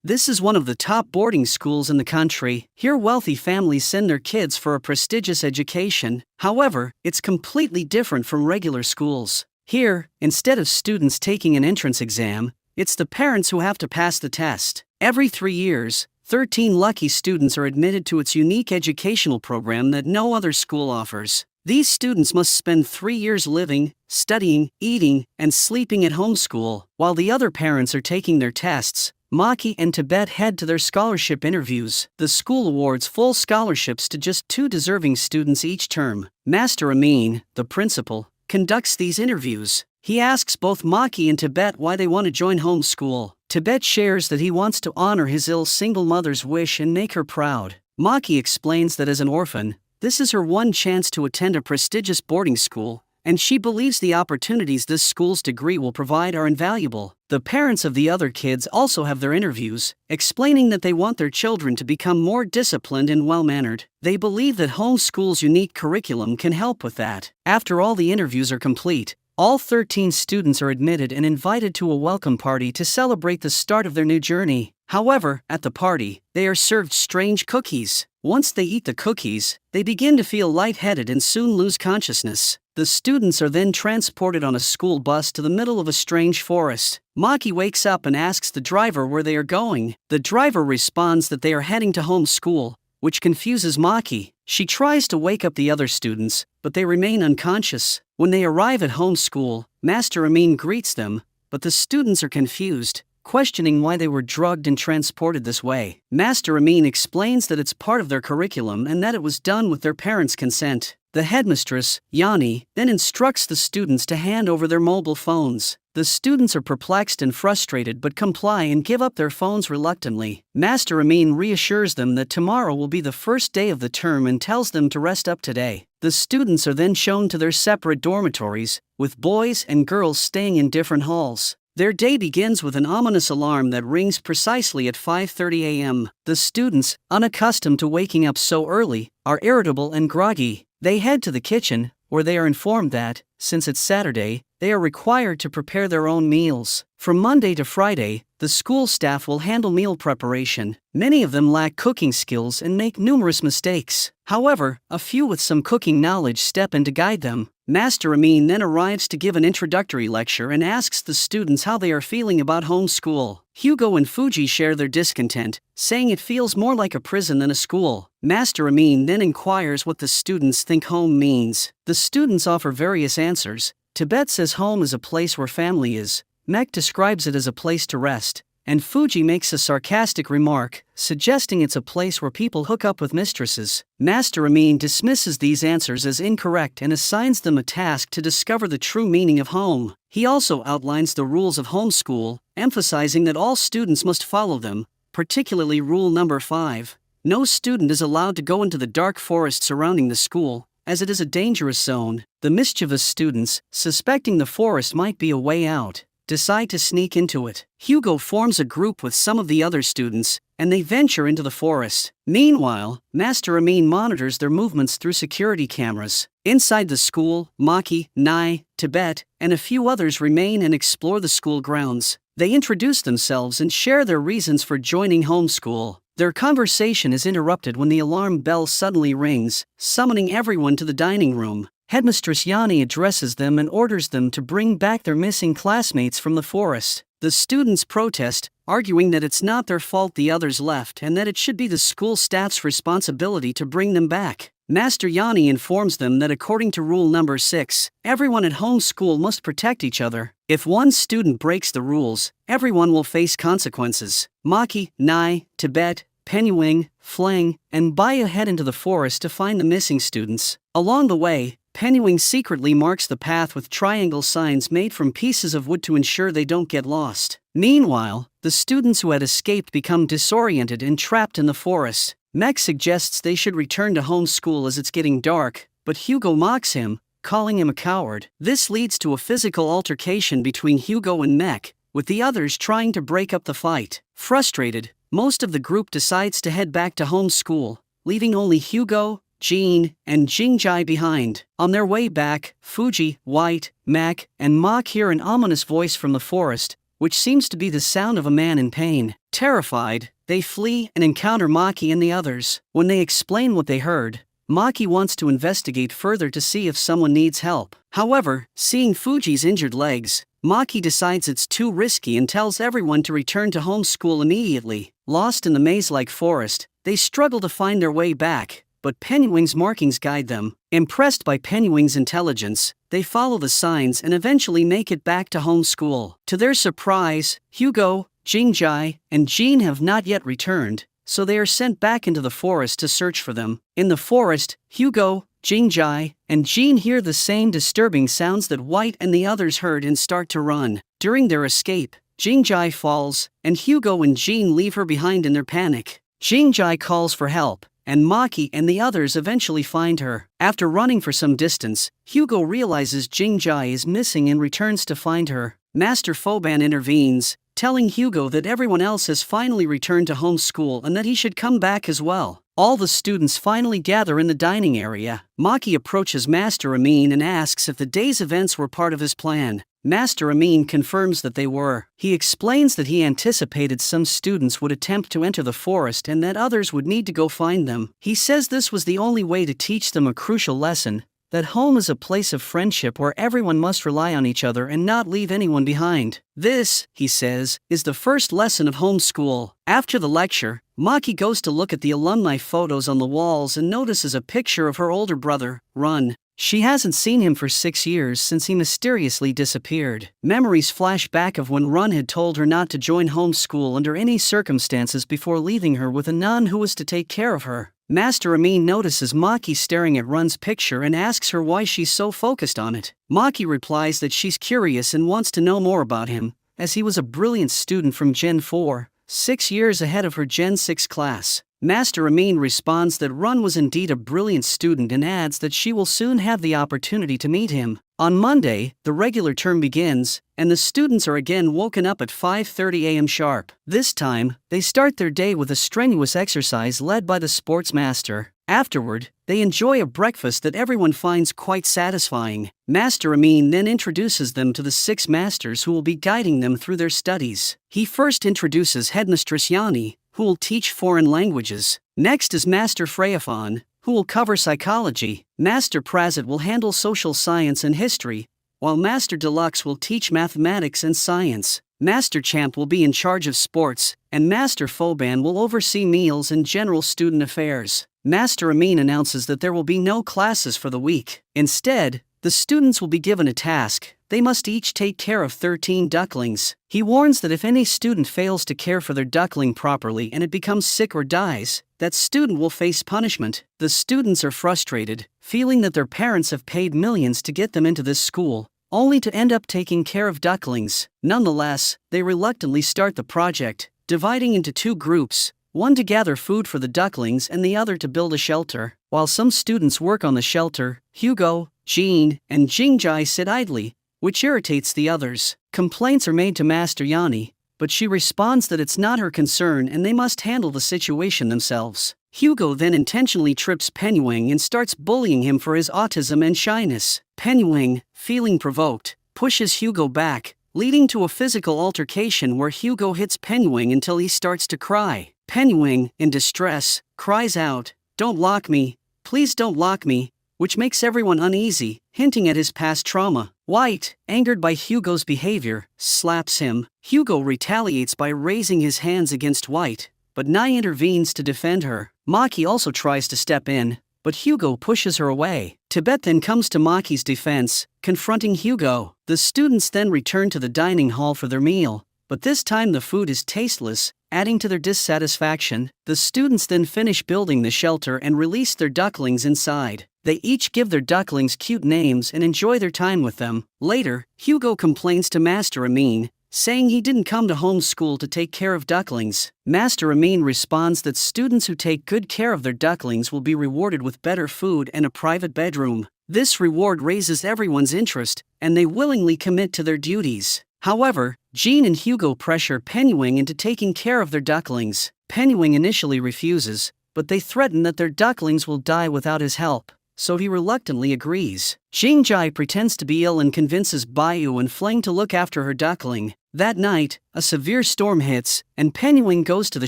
This is one of the top boarding schools in the country. Here, wealthy families send their kids for a prestigious education. However, it's completely different from regular schools. Here, instead of students taking an entrance exam, it's the parents who have to pass the test. Every 3 years, 13 lucky students are admitted to its unique educational program that no other school offers. These students must spend 3 years living, studying, eating, and sleeping at home school, while the other parents are taking their tests. Maki and Tibet head to their scholarship interviews. The school awards full scholarships to just 2 deserving students each term. Master Amin, the principal, conducts these interviews. He asks both Maki and Tibet why they want to join homeschool. Tibet shares that he wants to honor his ill single mother's wish and make her proud. Maki explains that as an orphan, this is her one chance to attend a prestigious boarding school, and she believes the opportunities this school's degree will provide are invaluable. The parents of the other kids also have their interviews, explaining that they want their children to become more disciplined and well-mannered. They believe that homeschool's unique curriculum can help with that. After all the interviews are complete, all 13 students are admitted and invited to a welcome party to celebrate the start of their new journey. However, at the party, they are served strange cookies. Once they eat the cookies, they begin to feel lightheaded and soon lose consciousness. The students are then transported on a school bus to the middle of a strange forest. Maki wakes up and asks the driver where they are going. The driver responds that they are heading to home school, which confuses Maki. She tries to wake up the other students, but they remain unconscious. When they arrive at home school, Master Amin greets them, but the students are confused, questioning why they were drugged and transported this way. Master Amin explains that it's part of their curriculum and that it was done with their parents' consent. The headmistress, Yani, then instructs the students to hand over their mobile phones. The students are perplexed and frustrated but comply and give up their phones reluctantly. Master Amin reassures them that tomorrow will be the first day of the term and tells them to rest up today. The students are then shown to their separate dormitories, with boys and girls staying in different halls. Their day begins with an ominous alarm that rings precisely at 5:30 a.m. The students, unaccustomed to waking up so early, are irritable and groggy. They head to the kitchen, where they are informed that, since it's Saturday, they are required to prepare their own meals. From Monday to Friday, the school staff will handle meal preparation. Many of them lack cooking skills and make numerous mistakes. However, a few with some cooking knowledge step in to guide them. Master Amin then arrives to give an introductory lecture and asks the students how they are feeling about homeschool. Hugo and Fuji share their discontent, saying it feels more like a prison than a school. Master Amin then inquires what the students think home means. The students offer various answers. Tibet says home is a place where family is. Mek describes it as a place to rest, and Fuji makes a sarcastic remark, suggesting it's a place where people hook up with mistresses. Master Amin dismisses these answers as incorrect and assigns them a task to discover the true meaning of home. He also outlines the rules of homeschool, emphasizing that all students must follow them, particularly rule number 5. No student is allowed to go into the dark forest surrounding the school, as it is a dangerous zone. The mischievous students, suspecting the forest might be a way out, decide to sneak into it. Hugo forms a group with some of the other students, and they venture into the forest. Meanwhile, Master Amin monitors their movements through security cameras. Inside the school, Maki, Nai, Tibet, and a few others remain and explore the school grounds. They introduce themselves and share their reasons for joining homeschool. Their conversation is interrupted when the alarm bell suddenly rings, summoning everyone to the dining room. Headmistress Yani addresses them and orders them to bring back their missing classmates from the forest. The students protest, arguing that it's not their fault the others left and that it should be the school staff's responsibility to bring them back. Master Yani informs them that according to rule number 6, everyone at home school must protect each other. If one student breaks the rules, everyone will face consequences. Maki, Nai, Tibet, Penyuing, Fleng, and Baya head into the forest to find the missing students. Along the way, Penyuing secretly marks the path with triangle signs made from pieces of wood to ensure they don't get lost. Meanwhile, the students who had escaped become disoriented and trapped in the forest. Mek suggests they should return to home school as it's getting dark, but Hugo mocks him, calling him a coward. This leads to a physical altercation between Hugo and Mek, with the others trying to break up the fight. Frustrated, most of the group decides to head back to home school, leaving only Hugo, Jean, and Jingjai behind. On their way back, Fuji, White, Mek, and Mok hear an ominous voice from the forest, which seems to be the sound of a man in pain. Terrified, they flee and encounter Maki and the others. When they explain what they heard, Maki wants to investigate further to see if someone needs help. However, seeing Fuji's injured legs, Maki decides it's too risky and tells everyone to return to home school immediately. Lost in the maze-like forest, they struggle to find their way back, but Pennywing's markings guide them. Impressed by Pennywing's intelligence, they follow the signs and eventually make it back to home school. To their surprise, Hugo, Jingjai, and Jean have not yet returned, so they are sent back into the forest to search for them. In the forest, Hugo, Jingjai, and Jean hear the same disturbing sounds that White and the others heard and start to run. During their escape, Jingjai falls, and Hugo and Jean leave her behind in their panic. Jingjai calls for help, and Maki and the others eventually find her. After running for some distance, Hugo realizes Jingjai is missing and returns to find her. Master Foban intervenes, telling Hugo that everyone else has finally returned to home school and that he should come back as well. All the students finally gather in the dining area. Maki approaches Master Amin and asks if the day's events were part of his plan. Master Amin confirms that they were. He explains that he anticipated some students would attempt to enter the forest and that others would need to go find them. He says this was the only way to teach them a crucial lesson, that home is a place of friendship where everyone must rely on each other and not leave anyone behind. This, he says, is the first lesson of homeschool. After the lecture, Maki goes to look at the alumni photos on the walls and notices a picture of her older brother, Run. She hasn't seen him for 6 years since he mysteriously disappeared. Memories flash back of when Run had told her not to join homeschool under any circumstances before leaving her with a nun who was to take care of her. Master Amin notices Maki staring at Run's picture and asks her why she's so focused on it. Maki replies that she's curious and wants to know more about him, as he was a brilliant student from Gen 4, 6 years ahead of her Gen 6 class. Master Amin responds that Run was indeed a brilliant student and adds that she will soon have the opportunity to meet him. On Monday, the regular term begins, and the students are again woken up at 5:30 a.m. sharp. This time, they start their day with a strenuous exercise led by the sports master. Afterward, they enjoy a breakfast that everyone finds quite satisfying. Master Amin then introduces them to the 6 masters who will be guiding them through their studies. He first introduces Headmistress Yani, who will teach foreign languages. Next is Master Freyafon, who will cover psychology. Master Prazit will handle social science and history, while Master Deluxe will teach mathematics and science. Master Champ will be in charge of sports, and Master Foban will oversee meals and general student affairs. Master Amin announces that there will be no classes for the week. Instead, the students will be given a task. They must each take care of 13 ducklings. He warns that if any student fails to care for their duckling properly and it becomes sick or dies, that student will face punishment. The students are frustrated, feeling that their parents have paid millions to get them into this school, only to end up taking care of ducklings. Nonetheless, they reluctantly start the project, dividing into 2 groups, one to gather food for the ducklings and the other to build a shelter. While some students work on the shelter, Hugo, Jean, and Jingjai sit idly, which irritates the others. Complaints are made to Master Yani, but she responds that it's not her concern and they must handle the situation themselves. Hugo then intentionally trips Pennywing and starts bullying him for his autism and shyness. Pennywing, feeling provoked, pushes Hugo back, leading to a physical altercation where Hugo hits Pennywing until he starts to cry. Pennywing, in distress, cries out, "Don't lock me, please don't lock me," which makes everyone uneasy, hinting at his past trauma. White, angered by Hugo's behavior, slaps him. Hugo retaliates by raising his hands against White, but Nai intervenes to defend her. Maki also tries to step in, but Hugo pushes her away. Tibet then comes to Maki's defense, confronting Hugo. The students then return to the dining hall for their meal, but this time the food is tasteless, adding to their dissatisfaction. The students then finish building the shelter and release their ducklings inside. They each give their ducklings cute names and enjoy their time with them. Later, Hugo complains to Master Amin, saying he didn't come to homeschool to take care of ducklings. Master Amin responds that students who take good care of their ducklings will be rewarded with better food and a private bedroom. This reward raises everyone's interest, and they willingly commit to their duties. However, Jean and Hugo pressure Pennywing into taking care of their ducklings. Pennywing initially refuses, but they threaten that their ducklings will die without his help. so he reluctantly agrees. Jingjai pretends to be ill and convinces Baiyu and Flang to look after her duckling. That night, a severe storm hits, and Penyuing goes to the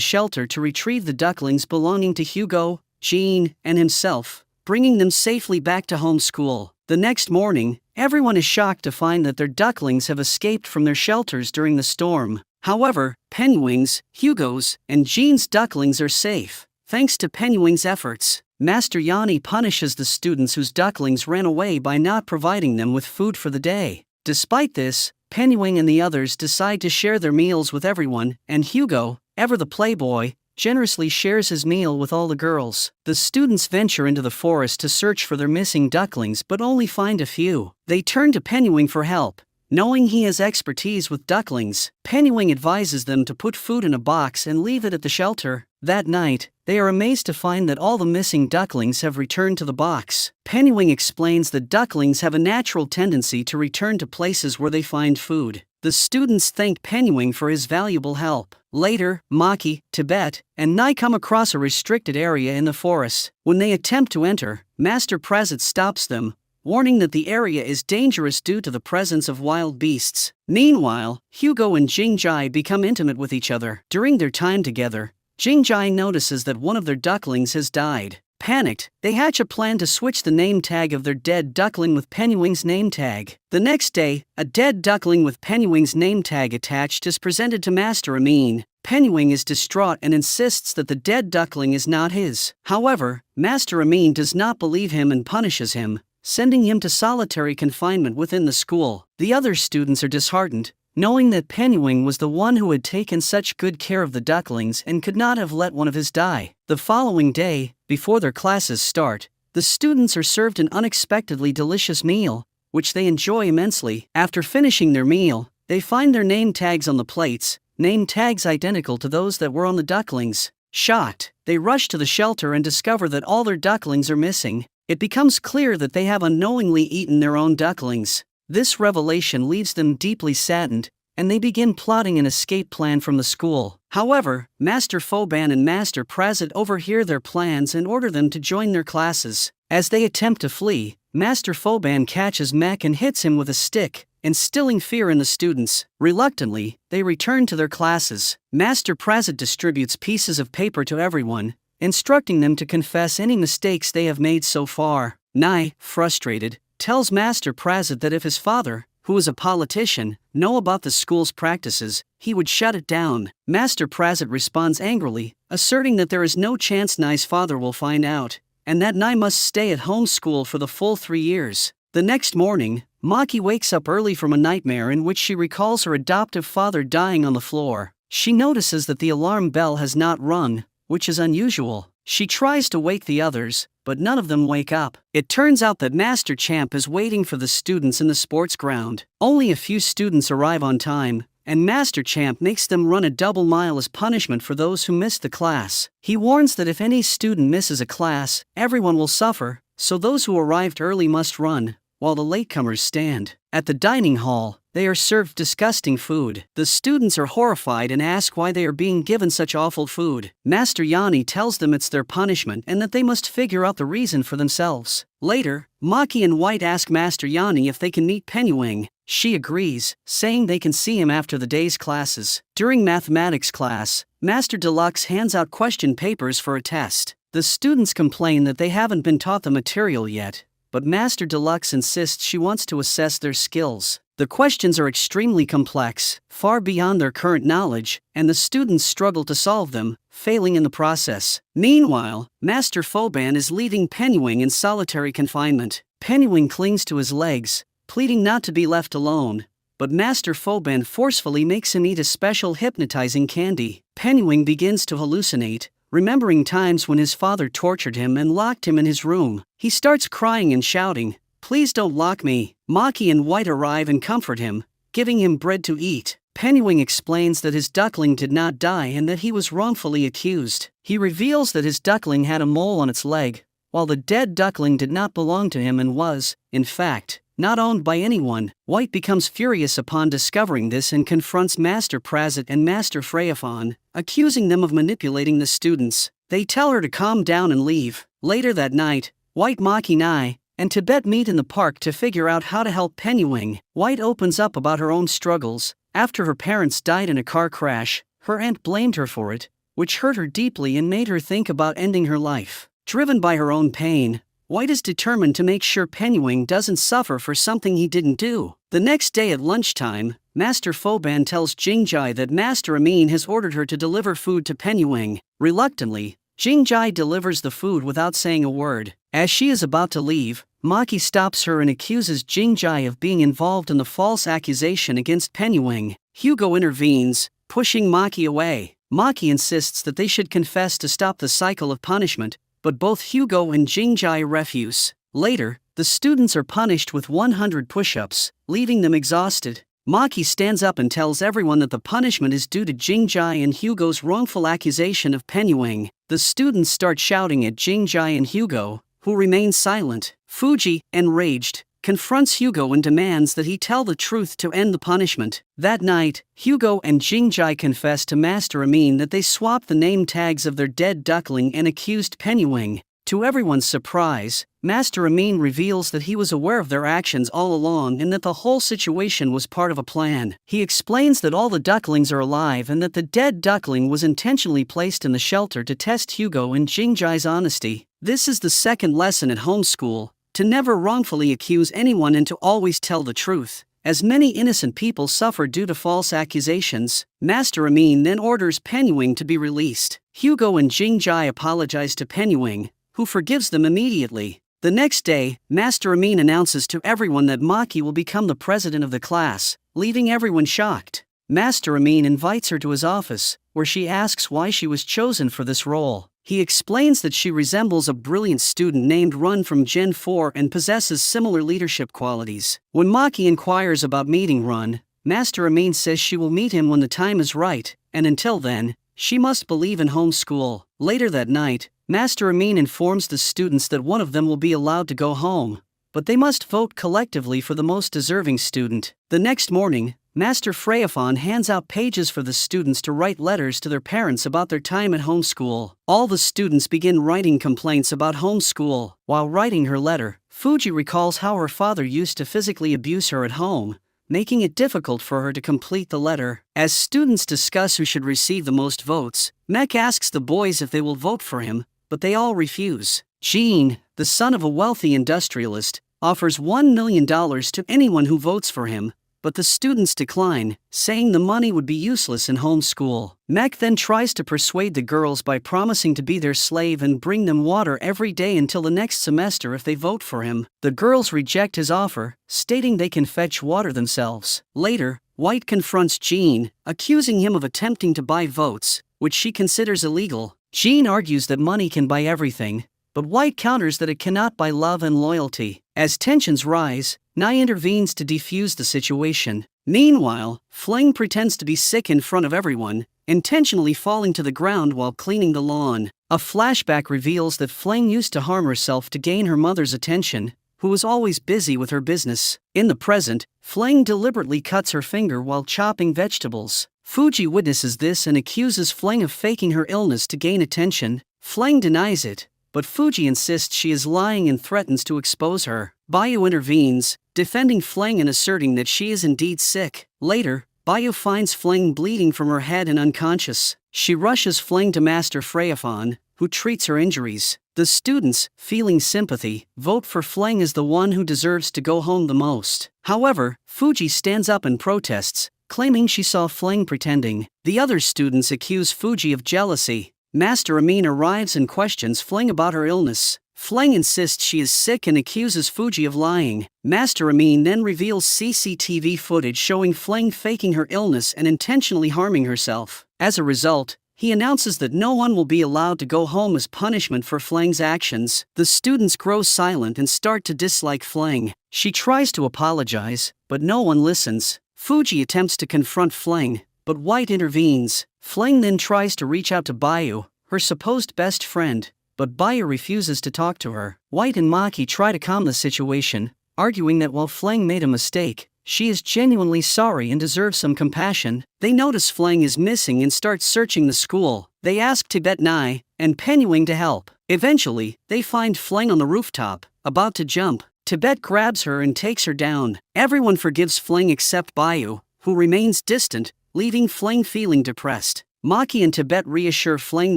shelter to retrieve the ducklings belonging to Hugo, Jean, and himself, bringing them safely back to home school. The next morning, everyone is shocked to find that their ducklings have escaped from their shelters during the storm. However, Penyuing's, Hugo's, and Jean's ducklings are safe, thanks to Penyuing's efforts. Master Yanni punishes the students whose ducklings ran away by not providing them with food for the day. Despite this, Penyuing and the others decide to share their meals with everyone, and Hugo, ever the playboy, generously shares his meal with all the girls. The students venture into the forest to search for their missing ducklings but only find a few. They turn to Penyuing for help. Knowing he has expertise with ducklings, Penyuing advises them to put food in a box and leave it at the shelter. That night, they are amazed to find that all the missing ducklings have returned to the box. Penyuing explains that ducklings have a natural tendency to return to places where they find food. The students thank Penyuing for his valuable help. Later, Maki, Tibet, and Nai come across a restricted area in the forest. When they attempt to enter, Master Prezit stops them, warning that the area is dangerous due to the presence of wild beasts. Meanwhile, Hugo and Jingjai become intimate with each other. During their time together, Jingjai notices that one of their ducklings has died. Panicked, they hatch a plan to switch the name tag of their dead duckling with Penyuing's name tag. The next day, a dead duckling with Penyuing's name tag attached is presented to Master Amin. Penyuing is distraught and insists that the dead duckling is not his. However, Master Amin does not believe him and punishes him, sending him to solitary confinement within the school. The other students are disheartened, knowing that Penyuing was the one who had taken such good care of the ducklings and could not have let one of his die. The following day, before their classes start, the students are served an unexpectedly delicious meal, which they enjoy immensely. After finishing their meal, they find their name tags on the plates, name tags identical to those that were on the ducklings. Shocked, they rush to the shelter and discover that all their ducklings are missing. It becomes clear that they have unknowingly eaten their own ducklings. This revelation leaves them deeply saddened, and they begin plotting an escape plan from the school. However, Master Foban and Master Prezit overhear their plans and order them to join their classes. As they attempt to flee, Master Foban catches Mek and hits him with a stick, instilling fear in the students. Reluctantly, they return to their classes. Master Prezit distributes pieces of paper to everyone, instructing them to confess any mistakes they have made so far. Nai, frustrated, tells Master Prezit that if his father, who is a politician, know about the school's practices, he would shut it down. Master Prezit responds angrily, asserting that there is no chance Nai's father will find out, and that Nai must stay at home school for the full 3 years. The next morning, Maki wakes up early from a nightmare in which she recalls her adoptive father dying on the floor. She notices that the alarm bell has not rung, which is unusual. She tries to wake the others, but none of them wake up. It turns out that Master Champ is waiting for the students in the sports ground. Only a few students arrive on time, and Master Champ makes them run a double mile as punishment for those who missed the class. He warns that if any student misses a class, everyone will suffer, so those who arrived early must run, while the latecomers stand. At the dining hall, they are served disgusting food. The students are horrified and ask why they are being given such awful food. Master Yanni tells them it's their punishment and that they must figure out the reason for themselves. Later, Maki and White ask Master Yanni if they can meet Penyuing. She agrees, saying they can see him after the day's classes. During mathematics class, Master Deluxe hands out question papers for a test. The students complain that they haven't been taught the material yet, but Master Deluxe insists she wants to assess their skills. The questions are extremely complex, far beyond their current knowledge, and the students struggle to solve them, failing in the process. Meanwhile, Master Foban is leaving Penyuing in solitary confinement. Penyuing clings to his legs, pleading not to be left alone, but Master Foban forcefully makes him eat a special hypnotizing candy. Penyuing begins to hallucinate, remembering times when his father tortured him and locked him in his room. He starts crying and shouting, "Please don't lock me." Maki and White arrive and comfort him, giving him bread to eat. Penyuing explains that his duckling did not die and that he was wrongfully accused. He reveals that his duckling had a mole on its leg, while the dead duckling did not belong to him and was, in fact, not owned by anyone. White becomes furious upon discovering this and confronts Master Prezit and Master Freyaphon, accusing them of manipulating the students. They tell her to calm down and leave. Later that night, White, Maki Nai, and Tibet meet in the park to figure out how to help Penuing. White opens up about her own struggles. After her parents died in a car crash, her aunt blamed her for it, which hurt her deeply and made her think about ending her life. Driven by her own pain, White is determined to make sure Penuing doesn't suffer for something he didn't do. The next day at lunchtime, Master Foban tells Jingjai that Master Amin has ordered her to deliver food to Penuing. Reluctantly, Jingjai delivers the food without saying a word. As she is about to leave, Maki stops her and accuses Jingjai of being involved in the false accusation against Penuing. Hugo intervenes, pushing Maki away. Maki insists that they should confess to stop the cycle of punishment, but both Hugo and Jingjai refuse. Later, the students are punished with 100 push-ups, leaving them exhausted. Maki stands up and tells everyone that the punishment is due to Jingjai and Hugo's wrongful accusation of Penuing. The students start shouting at Jingjai and Hugo, who remain silent. Fuji, enraged, confronts Hugo and demands that he tell the truth to end the punishment. That night, Hugo and Jingjai confess to Master Amin that they swapped the name tags of their dead duckling and accused Penuing. To everyone's surprise, Master Amin reveals that he was aware of their actions all along and that the whole situation was part of a plan. He explains that all the ducklings are alive and that the dead duckling was intentionally placed in the shelter to test Hugo and Jingjai's honesty. This is the second lesson at homeschool: to never wrongfully accuse anyone and to always tell the truth. As many innocent people suffer due to false accusations, Master Amin then orders Penuing to be released. Hugo and Jingjai apologize to Penuing, who forgives them immediately. The next day, Master Amin announces to everyone that Maki will become the president of the class, leaving everyone shocked. Master Amin invites her to his office, where she asks why she was chosen for this role. He explains that she resembles a brilliant student named Run from Gen 4 and possesses similar leadership qualities. When Maki inquires about meeting Run, Master Amin says she will meet him when the time is right, and until then, she must believe in homeschool. Later that night, Master Amin informs the students that one of them will be allowed to go home, but they must vote collectively for the most deserving student. The next morning, Master Freyafon hands out pages for the students to write letters to their parents about their time at homeschool. All the students begin writing complaints about homeschool. While writing her letter, Fuji recalls how her father used to physically abuse her at home, making it difficult for her to complete the letter. As students discuss who should receive the most votes, Mek asks the boys if they will vote for him, but they all refuse. Jean, the son of a wealthy industrialist, offers $1 million to anyone who votes for him, but the students decline, saying the money would be useless in homeschool. Mek then tries to persuade the girls by promising to be their slave and bring them water every day until the next semester if they vote for him. The girls reject his offer, stating they can fetch water themselves. Later, White confronts Jean, accusing him of attempting to buy votes, which she considers illegal. Jean argues that money can buy everything, but White counters that it cannot buy love and loyalty. As tensions rise, Nai intervenes to defuse the situation. Meanwhile, Fling pretends to be sick in front of everyone, intentionally falling to the ground while cleaning the lawn. A flashback reveals that Fling used to harm herself to gain her mother's attention, who was always busy with her business. In the present, Fling deliberately cuts her finger while chopping vegetables. Fuji witnesses this and accuses Fling of faking her illness to gain attention. Fling denies it, but Fuji insists she is lying and threatens to expose her. Bayu intervenes, defending Fling and asserting that she is indeed sick. Later, Bayu finds Fling bleeding from her head and unconscious. She rushes Fling to Master Freyafon, who treats her injuries. The students, feeling sympathy, vote for Fling as the one who deserves to go home the most. However, Fuji stands up and protests, claiming she saw Fling pretending. The other students accuse Fuji of jealousy. Master Amin arrives and questions Fling about her illness. Fling insists she is sick and accuses Fuji of lying. Master Amin then reveals CCTV footage showing Fling faking her illness and intentionally harming herself. As a result, he announces that no one will be allowed to go home as punishment for Fling's actions. The students grow silent and start to dislike Fling. She tries to apologize, but no one listens. Fuji attempts to confront Fling, but White intervenes. Fling then tries to reach out to Bayu, her supposed best friend, but Bayu refuses to talk to her. White and Maki try to calm the situation, arguing that while Fling made a mistake, she is genuinely sorry and deserves some compassion. They notice Fling is missing and start searching the school. They ask Tibet Nai and Penuing to help. Eventually, they find Fling on the rooftop, about to jump. Tibet grabs her and takes her down. Everyone forgives Fling except Bayu, who remains distant, leaving Fling feeling depressed. Maki and Tibet reassure Fling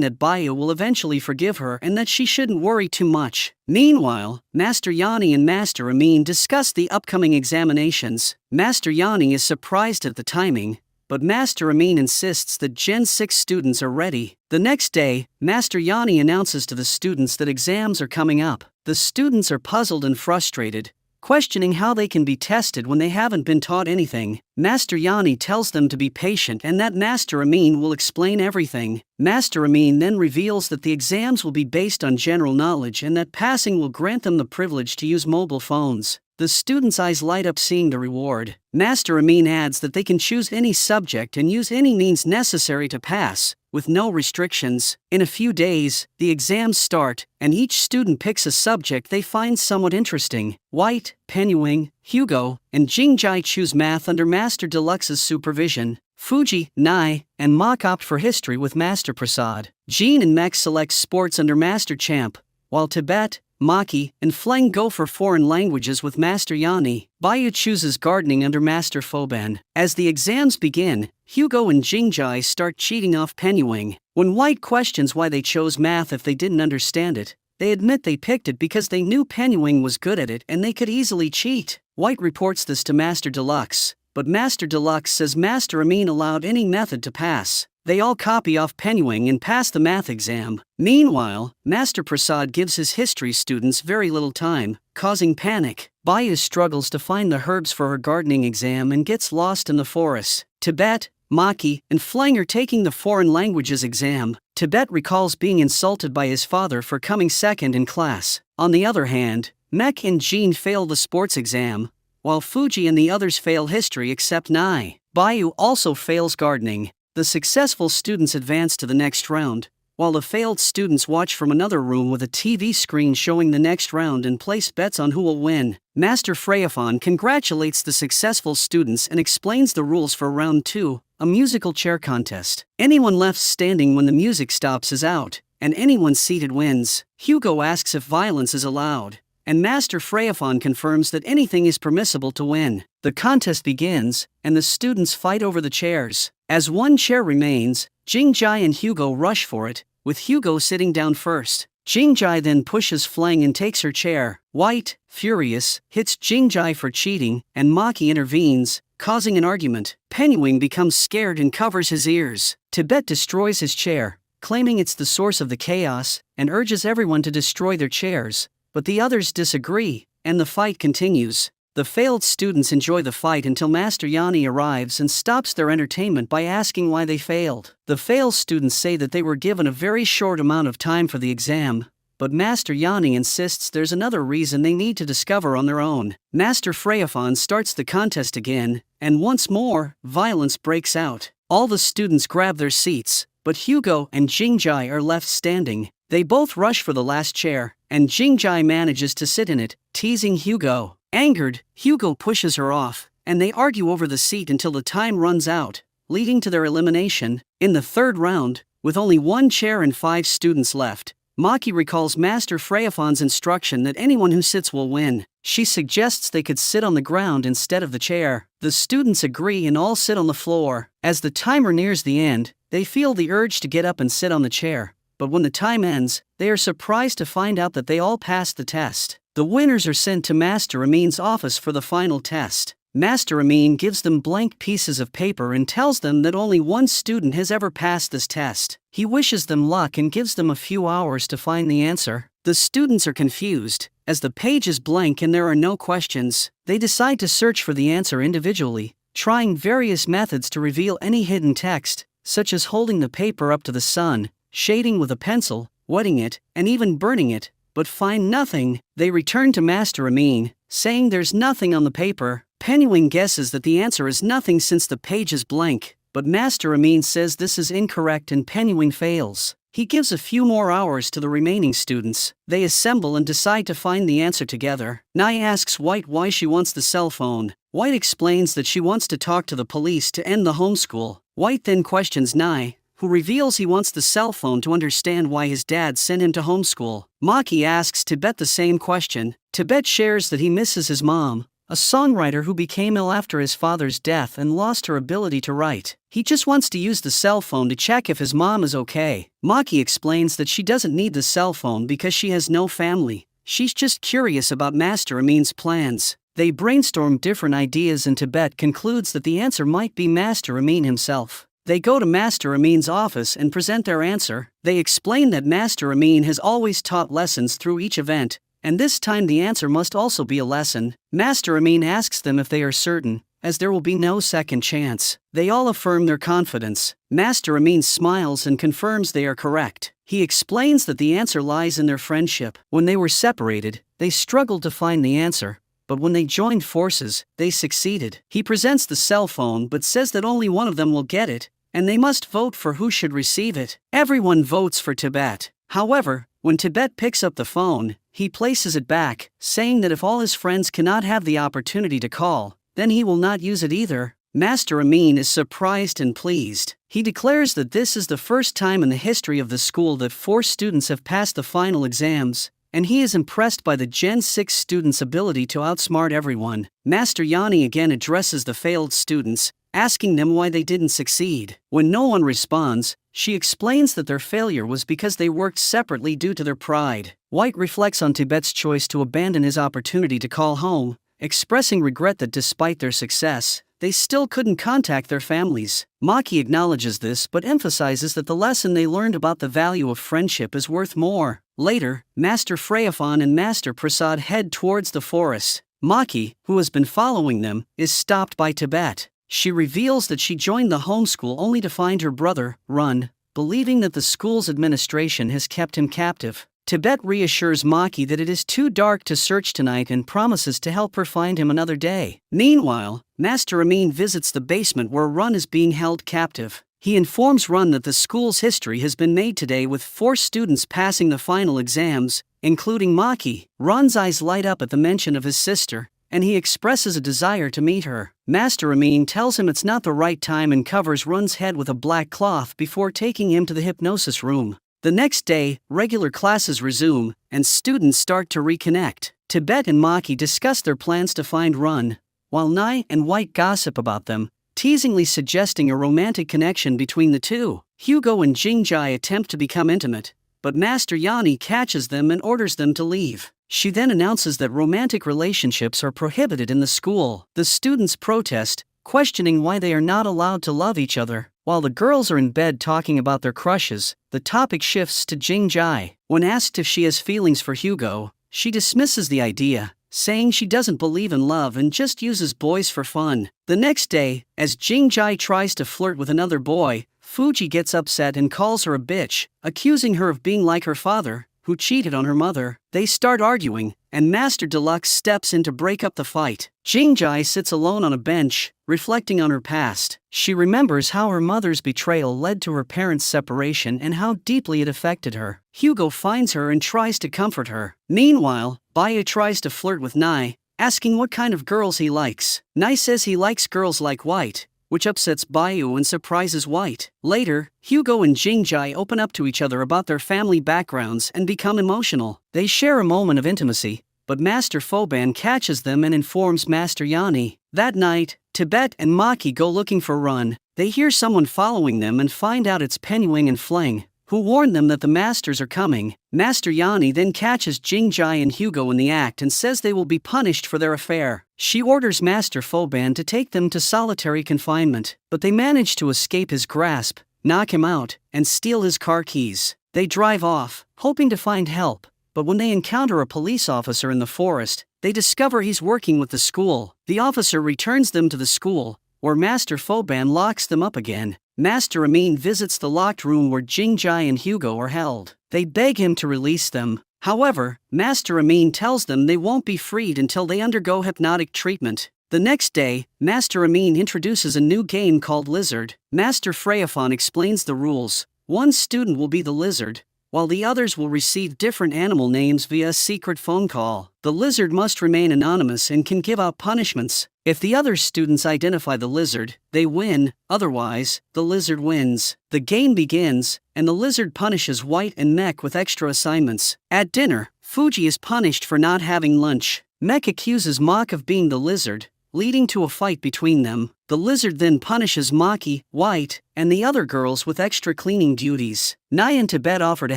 that Bayu will eventually forgive her and that she shouldn't worry too much. Meanwhile, Master Yani and Master Amin discuss the upcoming examinations. Master Yani is surprised at the timing, but Master Amin insists that Gen 6 students are ready. The next day, Master Yani announces to the students that exams are coming up. The students are puzzled and frustrated, questioning how they can be tested when they haven't been taught anything. Master Yani tells them to be patient and that Master Amin will explain everything. Master Amin then reveals that the exams will be based on general knowledge and that passing will grant them the privilege to use mobile phones. The students' eyes light up seeing the reward. Master Amin adds that they can choose any subject and use any means necessary to pass, with no restrictions. In a few days, the exams start, and each student picks a subject they find somewhat interesting. White, Penyuing, Hugo, and Jingjai choose math under Master Deluxe's supervision. Fuji, Nai, and Mok opt for history with Master Prasad. Jean and Mek select sports under Master Champ, while Tibet, Maki, and Fling go for foreign languages with Master Yani. Bayu chooses gardening under Master Foban. As the exams begin, Hugo and Jingjai start cheating off Penyuing. When White questions why they chose math if they didn't understand it, they admit they picked it because they knew Penyuing was good at it and they could easily cheat. White reports this to Master Deluxe, but Master Deluxe says Master Amin allowed any method to pass. They all copy off Penyuing and pass the math exam. Meanwhile, Master Prasad gives his history students very little time, causing panic. Bayu struggles to find the herbs for her gardening exam and gets lost in the forest. Tibet, Maki, and Fling are taking the foreign languages exam. Tibet recalls being insulted by his father for coming second in class. On the other hand, Mek and Jean fail the sports exam, while Fuji and the others fail history except Nai. Bayu also fails gardening. The successful students advance to the next round, while the failed students watch from another room with a TV screen showing the next round and place bets on who will win. Master Freyafon congratulates the successful students and explains the rules for round 2, a musical chair contest. Anyone left standing when the music stops is out, and anyone seated wins. Hugo asks if violence is allowed, and Master Freyafon confirms that anything is permissible to win. The contest begins, and the students fight over the chairs. As one chair remains, Jingjai and Hugo rush for it, with Hugo sitting down first. Jingjai then pushes Fling and takes her chair. White, furious, hits Jingjai for cheating, and Maki intervenes, causing an argument. Penyuing becomes scared and covers his ears. Tibet destroys his chair, claiming it's the source of the chaos, and urges everyone to destroy their chairs, but the others disagree, and the fight continues. The failed students enjoy the fight until Master Yani arrives and stops their entertainment by asking why they failed. The failed students say that they were given a very short amount of time for the exam, but Master Yani insists there's another reason they need to discover on their own. Master Freyafon starts the contest again, and once more, violence breaks out. All the students grab their seats, but Hugo and Jingjai are left standing. They both rush for the last chair, and Jingjai manages to sit in it, teasing Hugo. Angered, Hugo pushes her off, and they argue over the seat until the time runs out, leading to their elimination. In the third round, with only one chair and 5 students left, Maki recalls Master Freyafon's instruction that anyone who sits will win. She suggests they could sit on the ground instead of the chair. The students agree and all sit on the floor. As the timer nears the end, they feel the urge to get up and sit on the chair, but when the time ends, they are surprised to find out that they all passed the test. The winners are sent to Master Amin's office for the final test. Master Amin gives them blank pieces of paper and tells them that only one student has ever passed this test. He wishes them luck and gives them a few hours to find the answer. The students are confused, as the page is blank and there are no questions. They decide to search for the answer individually, trying various methods to reveal any hidden text, such as holding the paper up to the sun, shading with a pencil, wetting it, and even burning it, but find nothing. They return to Master Amin, saying there's nothing on the paper. Penyuing guesses that the answer is nothing since the page is blank, but Master Amin says this is incorrect and Penyuing fails. He gives a few more hours to the remaining students. They assemble and decide to find the answer together. Nai asks White why she wants the cell phone. White explains that she wants to talk to the police to end the homeschool. White then questions Nai, who reveals he wants the cell phone to understand why his dad sent him to homeschool. Maki asks Tibet the same question. Tibet shares that he misses his mom, a songwriter who became ill after his father's death and lost her ability to write. He just wants to use the cell phone to check if his mom is okay. Maki explains that she doesn't need the cell phone because she has no family. She's just curious about Master Amin's plans. They brainstorm different ideas and Tibet concludes that the answer might be Master Amin himself. They go to Master Amin's office and present their answer. They explain that Master Amin has always taught lessons through each event, and this time the answer must also be a lesson. Master Amin asks them if they are certain, as there will be no second chance. They all affirm their confidence. Master Amin smiles and confirms they are correct. He explains that the answer lies in their friendship. When they were separated, they struggled to find the answer, but when they joined forces, they succeeded. He presents the cell phone but says that only one of them will get it, and they must vote for who should receive it. Everyone votes for Tibet. However, when Tibet picks up the phone, he places it back, saying that if all his friends cannot have the opportunity to call, then he will not use it either. Master Amin is surprised and pleased. He declares that this is the first time in the history of the school that 4 students have passed the final exams, and he is impressed by the Gen 6 students' ability to outsmart everyone. Master Yani again addresses the failed students, asking them why they didn't succeed. When no one responds, she explains that their failure was because they worked separately due to their pride. White reflects on Tibet's choice to abandon his opportunity to call home, expressing regret that despite their success, they still couldn't contact their families. Maki acknowledges this but emphasizes that the lesson they learned about the value of friendship is worth more. Later, Master Freyafan and Master Prasad head towards the forest. Maki, who has been following them, is stopped by Tibet. She reveals that she joined the homeschool only to find her brother, Run, believing that the school's administration has kept him captive. Tibet reassures Maki that it is too dark to search tonight and promises to help her find him another day. Meanwhile, Master Amin visits the basement where Run is being held captive. He informs Run that the school's history has been made today with 4 students passing the final exams, including Maki. Run's eyes light up at the mention of his sister, and he expresses a desire to meet her. Master Amin tells him it's not the right time and covers Run's head with a black cloth before taking him to the hypnosis room. The next day, regular classes resume, and students start to reconnect. Tibet and Maki discuss their plans to find Run, while Nai and White gossip about them, teasingly suggesting a romantic connection between the two. Hugo and Jingjai attempt to become intimate, but Master Yani catches them and orders them to leave. She then announces that romantic relationships are prohibited in the school. The students protest, questioning why they are not allowed to love each other. While the girls are in bed talking about their crushes, the topic shifts to Jingjai. When asked if she has feelings for Hugo, she dismisses the idea, saying she doesn't believe in love and just uses boys for fun. The next day, as Jingjai tries to flirt with another boy, Fuji gets upset and calls her a bitch, accusing her of being like her father, who cheated on her mother. They start arguing, and Master Deluxe steps in to break up the fight. Jingjai sits alone on a bench, reflecting on her past. She remembers how her mother's betrayal led to her parents' separation and how deeply it affected her. Hugo finds her and tries to comfort her. Meanwhile, Baya tries to flirt with Nai, asking what kind of girls he likes. Nai says he likes girls like White, which upsets Bayu and surprises White. Later, Hugo and Jingjai open up to each other about their family backgrounds and become emotional. They share a moment of intimacy, but Master Foban catches them and informs Master Yani. That night, Tibet and Maki go looking for Run. They hear someone following them and find out it's Penuing and Fleng, who warn them that the masters are coming. Master Yani then catches Jingjai and Hugo in the act and says they will be punished for their affair. She orders Master Foban to take them to solitary confinement, but they manage to escape his grasp, knock him out, and steal his car keys. They drive off, hoping to find help, but when they encounter a police officer in the forest, they discover he's working with the school. The officer returns them to the school, where Master Foban locks them up again. Master Amin visits the locked room where Jingjai and Hugo are held. They beg him to release them. However, Master Amin tells them they won't be freed until they undergo hypnotic treatment. The next day, Master Amin introduces a new game called Lizard. Master Freyafan explains the rules. One student will be the lizard, while the others will receive different animal names via a secret phone call. The lizard must remain anonymous and can give out punishments. If the other students identify the lizard, they win, otherwise, the lizard wins. The game begins, and the lizard punishes White and Mech with extra assignments. At dinner, Fuji is punished for not having lunch. Mech accuses Mach of being the lizard, leading to a fight between them. The lizard then punishes Maki, White, and the other girls with extra cleaning duties. Nai and Tibet offer to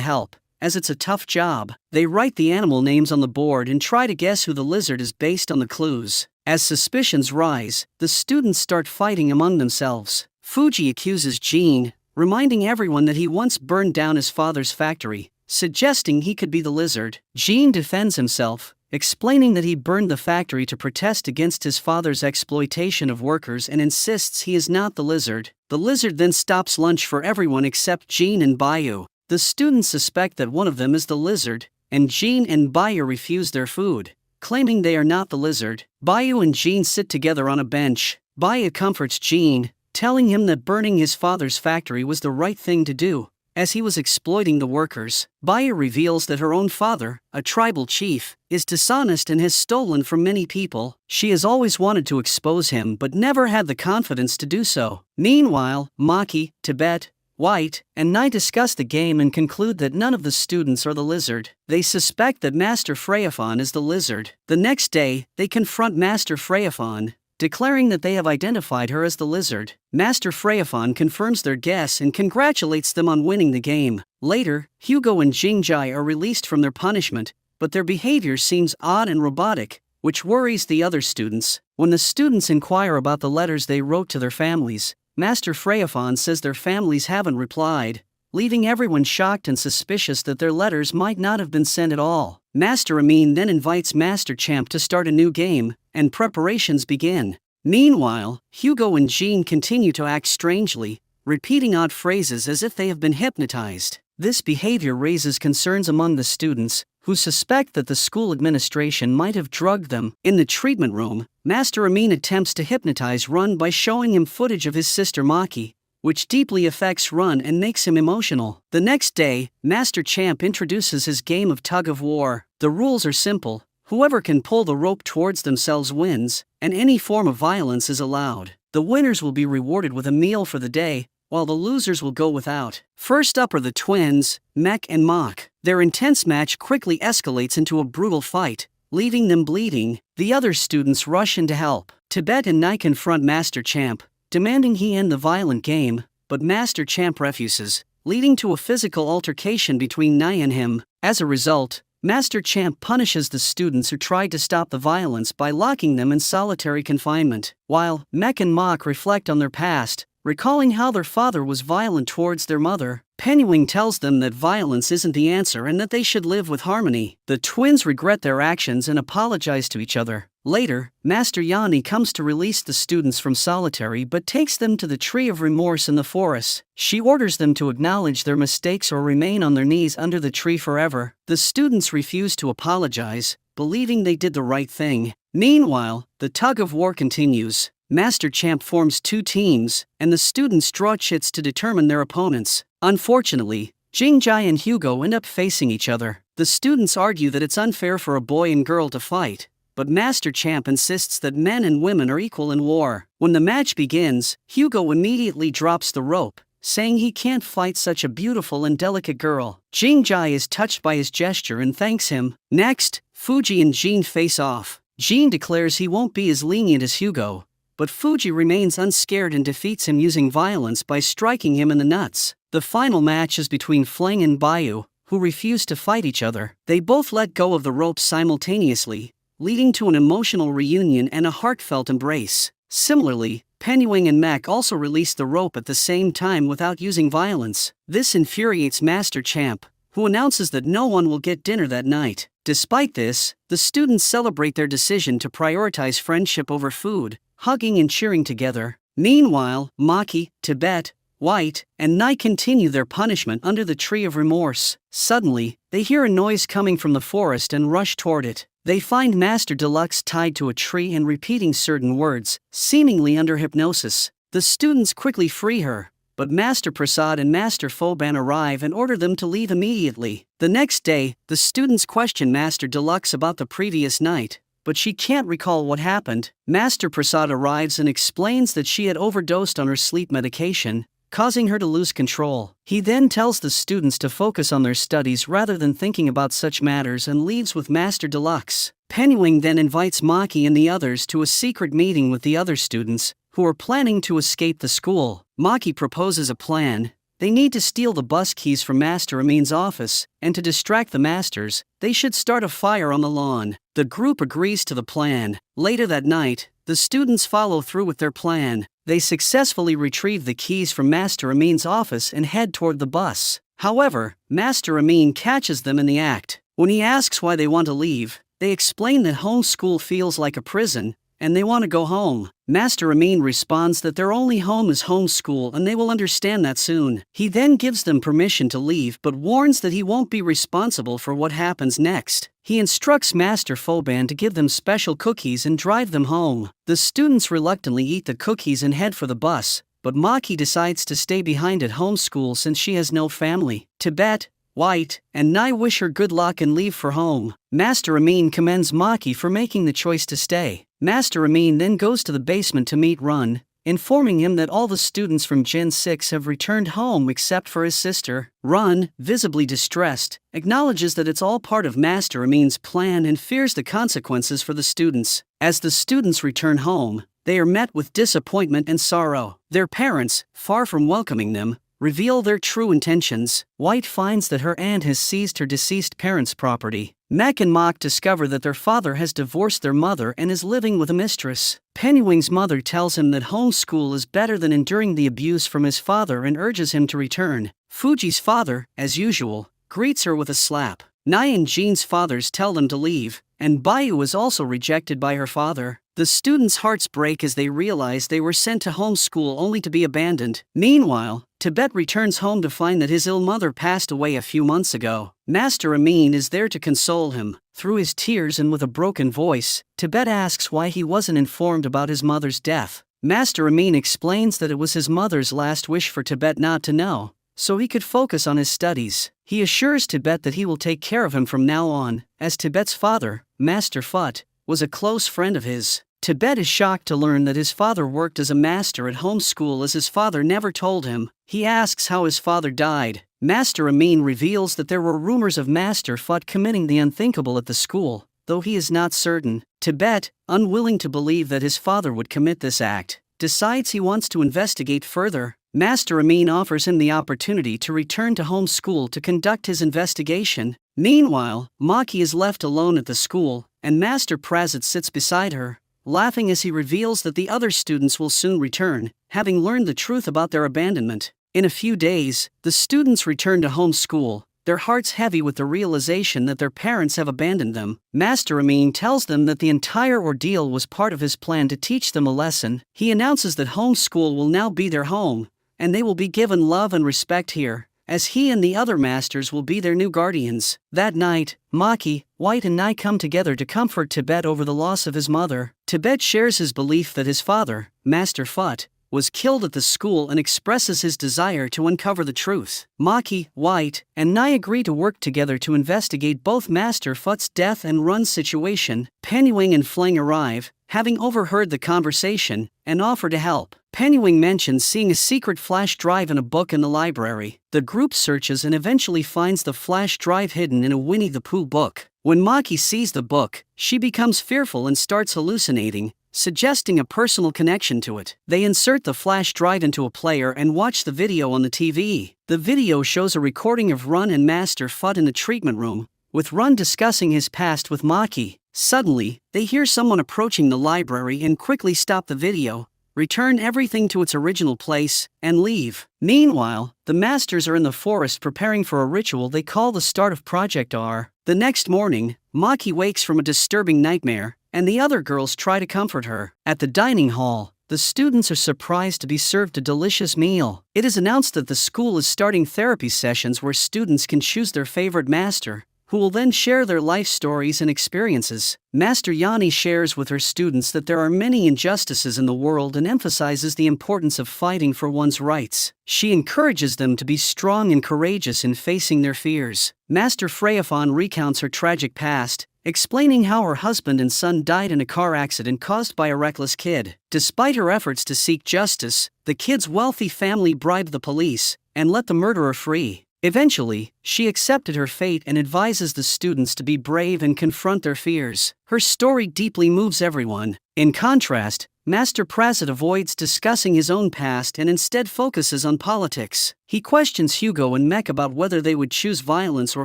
help, as it's a tough job. They write the animal names on the board and try to guess who the lizard is based on the clues. As suspicions rise, the students start fighting among themselves. Fuji accuses Jean, reminding everyone that he once burned down his father's factory, suggesting he could be the lizard. Jean defends himself, explaining that he burned the factory to protest against his father's exploitation of workers and insists he is not the lizard. The lizard then stops lunch for everyone except Jean and Bayu. The students suspect that one of them is the lizard, and Jean and Bayu refuse their food, claiming they are not the lizard. Bayu and Jean sit together on a bench. Bayu comforts Jean, telling him that burning his father's factory was the right thing to do, as he was exploiting the workers. Bayu reveals that her own father, a tribal chief, is dishonest and has stolen from many people. She has always wanted to expose him but never had the confidence to do so. Meanwhile, Maki, Tibet, White, and Nai discuss the game and conclude that none of the students are the lizard. They suspect that Master Freyaphon is the lizard. The next day, they confront Master Freyaphon, declaring that they have identified her as the lizard. Master Freyaphon confirms their guess and congratulates them on winning the game. Later, Hugo and Jingjai are released from their punishment, but their behavior seems odd and robotic, which worries the other students. When the students inquire about the letters they wrote to their families, Master Freyaphon says their families haven't replied, leaving everyone shocked and suspicious that their letters might not have been sent at all. Master Amin then invites Master Champ to start a new game, and preparations begin. Meanwhile, Hugo and Jean continue to act strangely, repeating odd phrases as if they have been hypnotized. This behavior raises concerns among the students, who suspect that the school administration might have drugged them. In the treatment room, Master Amin attempts to hypnotize Run by showing him footage of his sister Maki, which deeply affects Run and makes him emotional. The next day, Master Champ introduces his game of tug of war. The rules are simple: whoever can pull the rope towards themselves wins, and any form of violence is allowed. The winners will be rewarded with a meal for the day, while the losers will go without. First up are the twins, Mech and Mach. Their intense match quickly escalates into a brutal fight, leaving them bleeding. The other students rush in to help. Tibet and Nai confront Master Champ, demanding he end the violent game, but Master Champ refuses, leading to a physical altercation between Nai and him. As a result, Master Champ punishes the students who tried to stop the violence by locking them in solitary confinement. While Mech and Mach reflect on their past, recalling how their father was violent towards their mother, Penguin tells them that violence isn't the answer and that they should live with harmony. The twins regret their actions and apologize to each other. Later, Master Yani comes to release the students from solitary but takes them to the Tree of Remorse in the forest. She orders them to acknowledge their mistakes or remain on their knees under the tree forever. The students refuse to apologize, believing they did the right thing. Meanwhile, the tug of war continues. Master Champ forms two teams, and the students draw chits to determine their opponents. Unfortunately, Jingjai and Hugo end up facing each other. The students argue that it's unfair for a boy and girl to fight, but Master Champ insists that men and women are equal in war. When the match begins, Hugo immediately drops the rope, saying he can't fight such a beautiful and delicate girl. Jingjai is touched by his gesture and thanks him. Next, Fuji and Jean face off. Jean declares he won't be as lenient as Hugo, but Fuji remains unscared and defeats him using violence by striking him in the nuts. The final match is between Fleng and Bayu, who refuse to fight each other. They both let go of the ropes simultaneously, leading to an emotional reunion and a heartfelt embrace. Similarly, Penyuing and Mech also release the rope at the same time without using violence. This infuriates Master Champ, who announces that no one will get dinner that night. Despite this, the students celebrate their decision to prioritize friendship over food, hugging and cheering together. Meanwhile, Maki, Tibet, White, and Nai continue their punishment under the Tree of Remorse. Suddenly, they hear a noise coming from the forest and rush toward it. They find Master Deluxe tied to a tree and repeating certain words, seemingly under hypnosis. The students quickly free her, but Master Prasad and Master Foban arrive and order them to leave immediately. The next day, the students question Master Deluxe about the previous night, but she can't recall what happened. Master Prasad arrives and explains that she had overdosed on her sleep medication, causing her to lose control. He then tells the students to focus on their studies rather than thinking about such matters and leaves with Master Deluxe. Pennywing then invites Maki and the others to a secret meeting with the other students, who are planning to escape the school. Maki proposes a plan. They need to steal the bus keys from Master Amin's office, and to distract the masters, they should start a fire on the lawn. The group agrees to the plan. Later that night, the students follow through with their plan. They successfully retrieve the keys from Master Amin's office and head toward the bus. However, Master Amin catches them in the act. When he asks why they want to leave, they explain that home school feels like a prison, and they want to go home. Master Amin responds that their only home is home school and they will understand that soon. He then gives them permission to leave but warns that he won't be responsible for what happens next. He instructs Master Foban to give them special cookies and drive them home. The students reluctantly eat the cookies and head for the bus, but Maki decides to stay behind at home school since she has no family. Tibet, White, and Nai wish her good luck and leave for home. Master Amin commends Maki for making the choice to stay. Master Amin then goes to the basement to meet Run, informing him that all the students from Gen 6 have returned home except for his sister. Run, visibly distressed, acknowledges that it's all part of Master Amin's plan and fears the consequences for the students. As the students return home, they are met with disappointment and sorrow. Their parents, far from welcoming them, reveal their true intentions. White finds that her aunt has seized her deceased parents' property. Mek and Mok discover that their father has divorced their mother and is living with a mistress. Pennywing's mother tells him that homeschool is better than enduring the abuse from his father and urges him to return. Fuji's father, as usual, greets her with a slap. Nai and Jean's fathers tell them to leave, and Bayu is also rejected by her father. The students' hearts break as they realize they were sent to homeschool only to be abandoned. Meanwhile, Tibet returns home to find that his ill mother passed away a few months ago. Master Amin is there to console him. Through his tears and with a broken voice, Tibet asks why he wasn't informed about his mother's death. Master Amin explains that it was his mother's last wish for Tibet not to know, so he could focus on his studies. He assures Tibet that he will take care of him from now on, as Tibet's father, Master Phut, was a close friend of his. Tibet is shocked to learn that his father worked as a master at home school as his father never told him. He asks how his father died. Master Amin reveals that there were rumors of Master Phut committing the unthinkable at the school, though he is not certain. Tibet, unwilling to believe that his father would commit this act, decides he wants to investigate further. Master Amin offers him the opportunity to return to home school to conduct his investigation. Meanwhile, Maki is left alone at the school, and Master Prasad sits beside her, laughing as he reveals that the other students will soon return, having learned the truth about their abandonment. In a few days, the students return to home school, their hearts heavy with the realization that their parents have abandoned them. Master Amin tells them that the entire ordeal was part of his plan to teach them a lesson. He announces that home school will now be their home, and they will be given love and respect here, as he and the other masters will be their new guardians. That night, Maki, White and Nai come together to comfort Tibet over the loss of his mother. Tibet shares his belief that his father, Master Phut, was killed at the school and expresses his desire to uncover the truth. Maki, White, and Nai agree to work together to investigate both Master Phut's death and Run's situation. Pennywing and Fling arrive, having overheard the conversation, and offer to help. Pennywing mentions seeing a secret flash drive in a book in the library. The group searches and eventually finds the flash drive hidden in a Winnie the Pooh book. When Maki sees the book, she becomes fearful and starts hallucinating, suggesting a personal connection to it. They insert the flash drive into a player and watch the video on the TV. The video shows a recording of Run and Master Phut in the treatment room, with Run discussing his past with Maki. Suddenly, they hear someone approaching the library and quickly stop the video, return everything to its original place, and leave. Meanwhile, the masters are in the forest preparing for a ritual they call the start of Project R. The next morning, Maki wakes from a disturbing nightmare, and the other girls try to comfort her. At the dining hall, the students are surprised to be served a delicious meal. It is announced that the school is starting therapy sessions where students can choose their favorite master, who will then share their life stories and experiences. Master Yani shares with her students that there are many injustices in the world and emphasizes the importance of fighting for one's rights. She encourages them to be strong and courageous in facing their fears. Master Freyaphon recounts her tragic past, explaining how her husband and son died in a car accident caused by a reckless kid. Despite her efforts to seek justice, the kid's wealthy family bribed the police and let the murderer free. Eventually, she accepted her fate and advises the students to be brave and confront their fears. Her story deeply moves everyone. In contrast, Master Prasit avoids discussing his own past and instead focuses on politics. He questions Hugo and Mek about whether they would choose violence or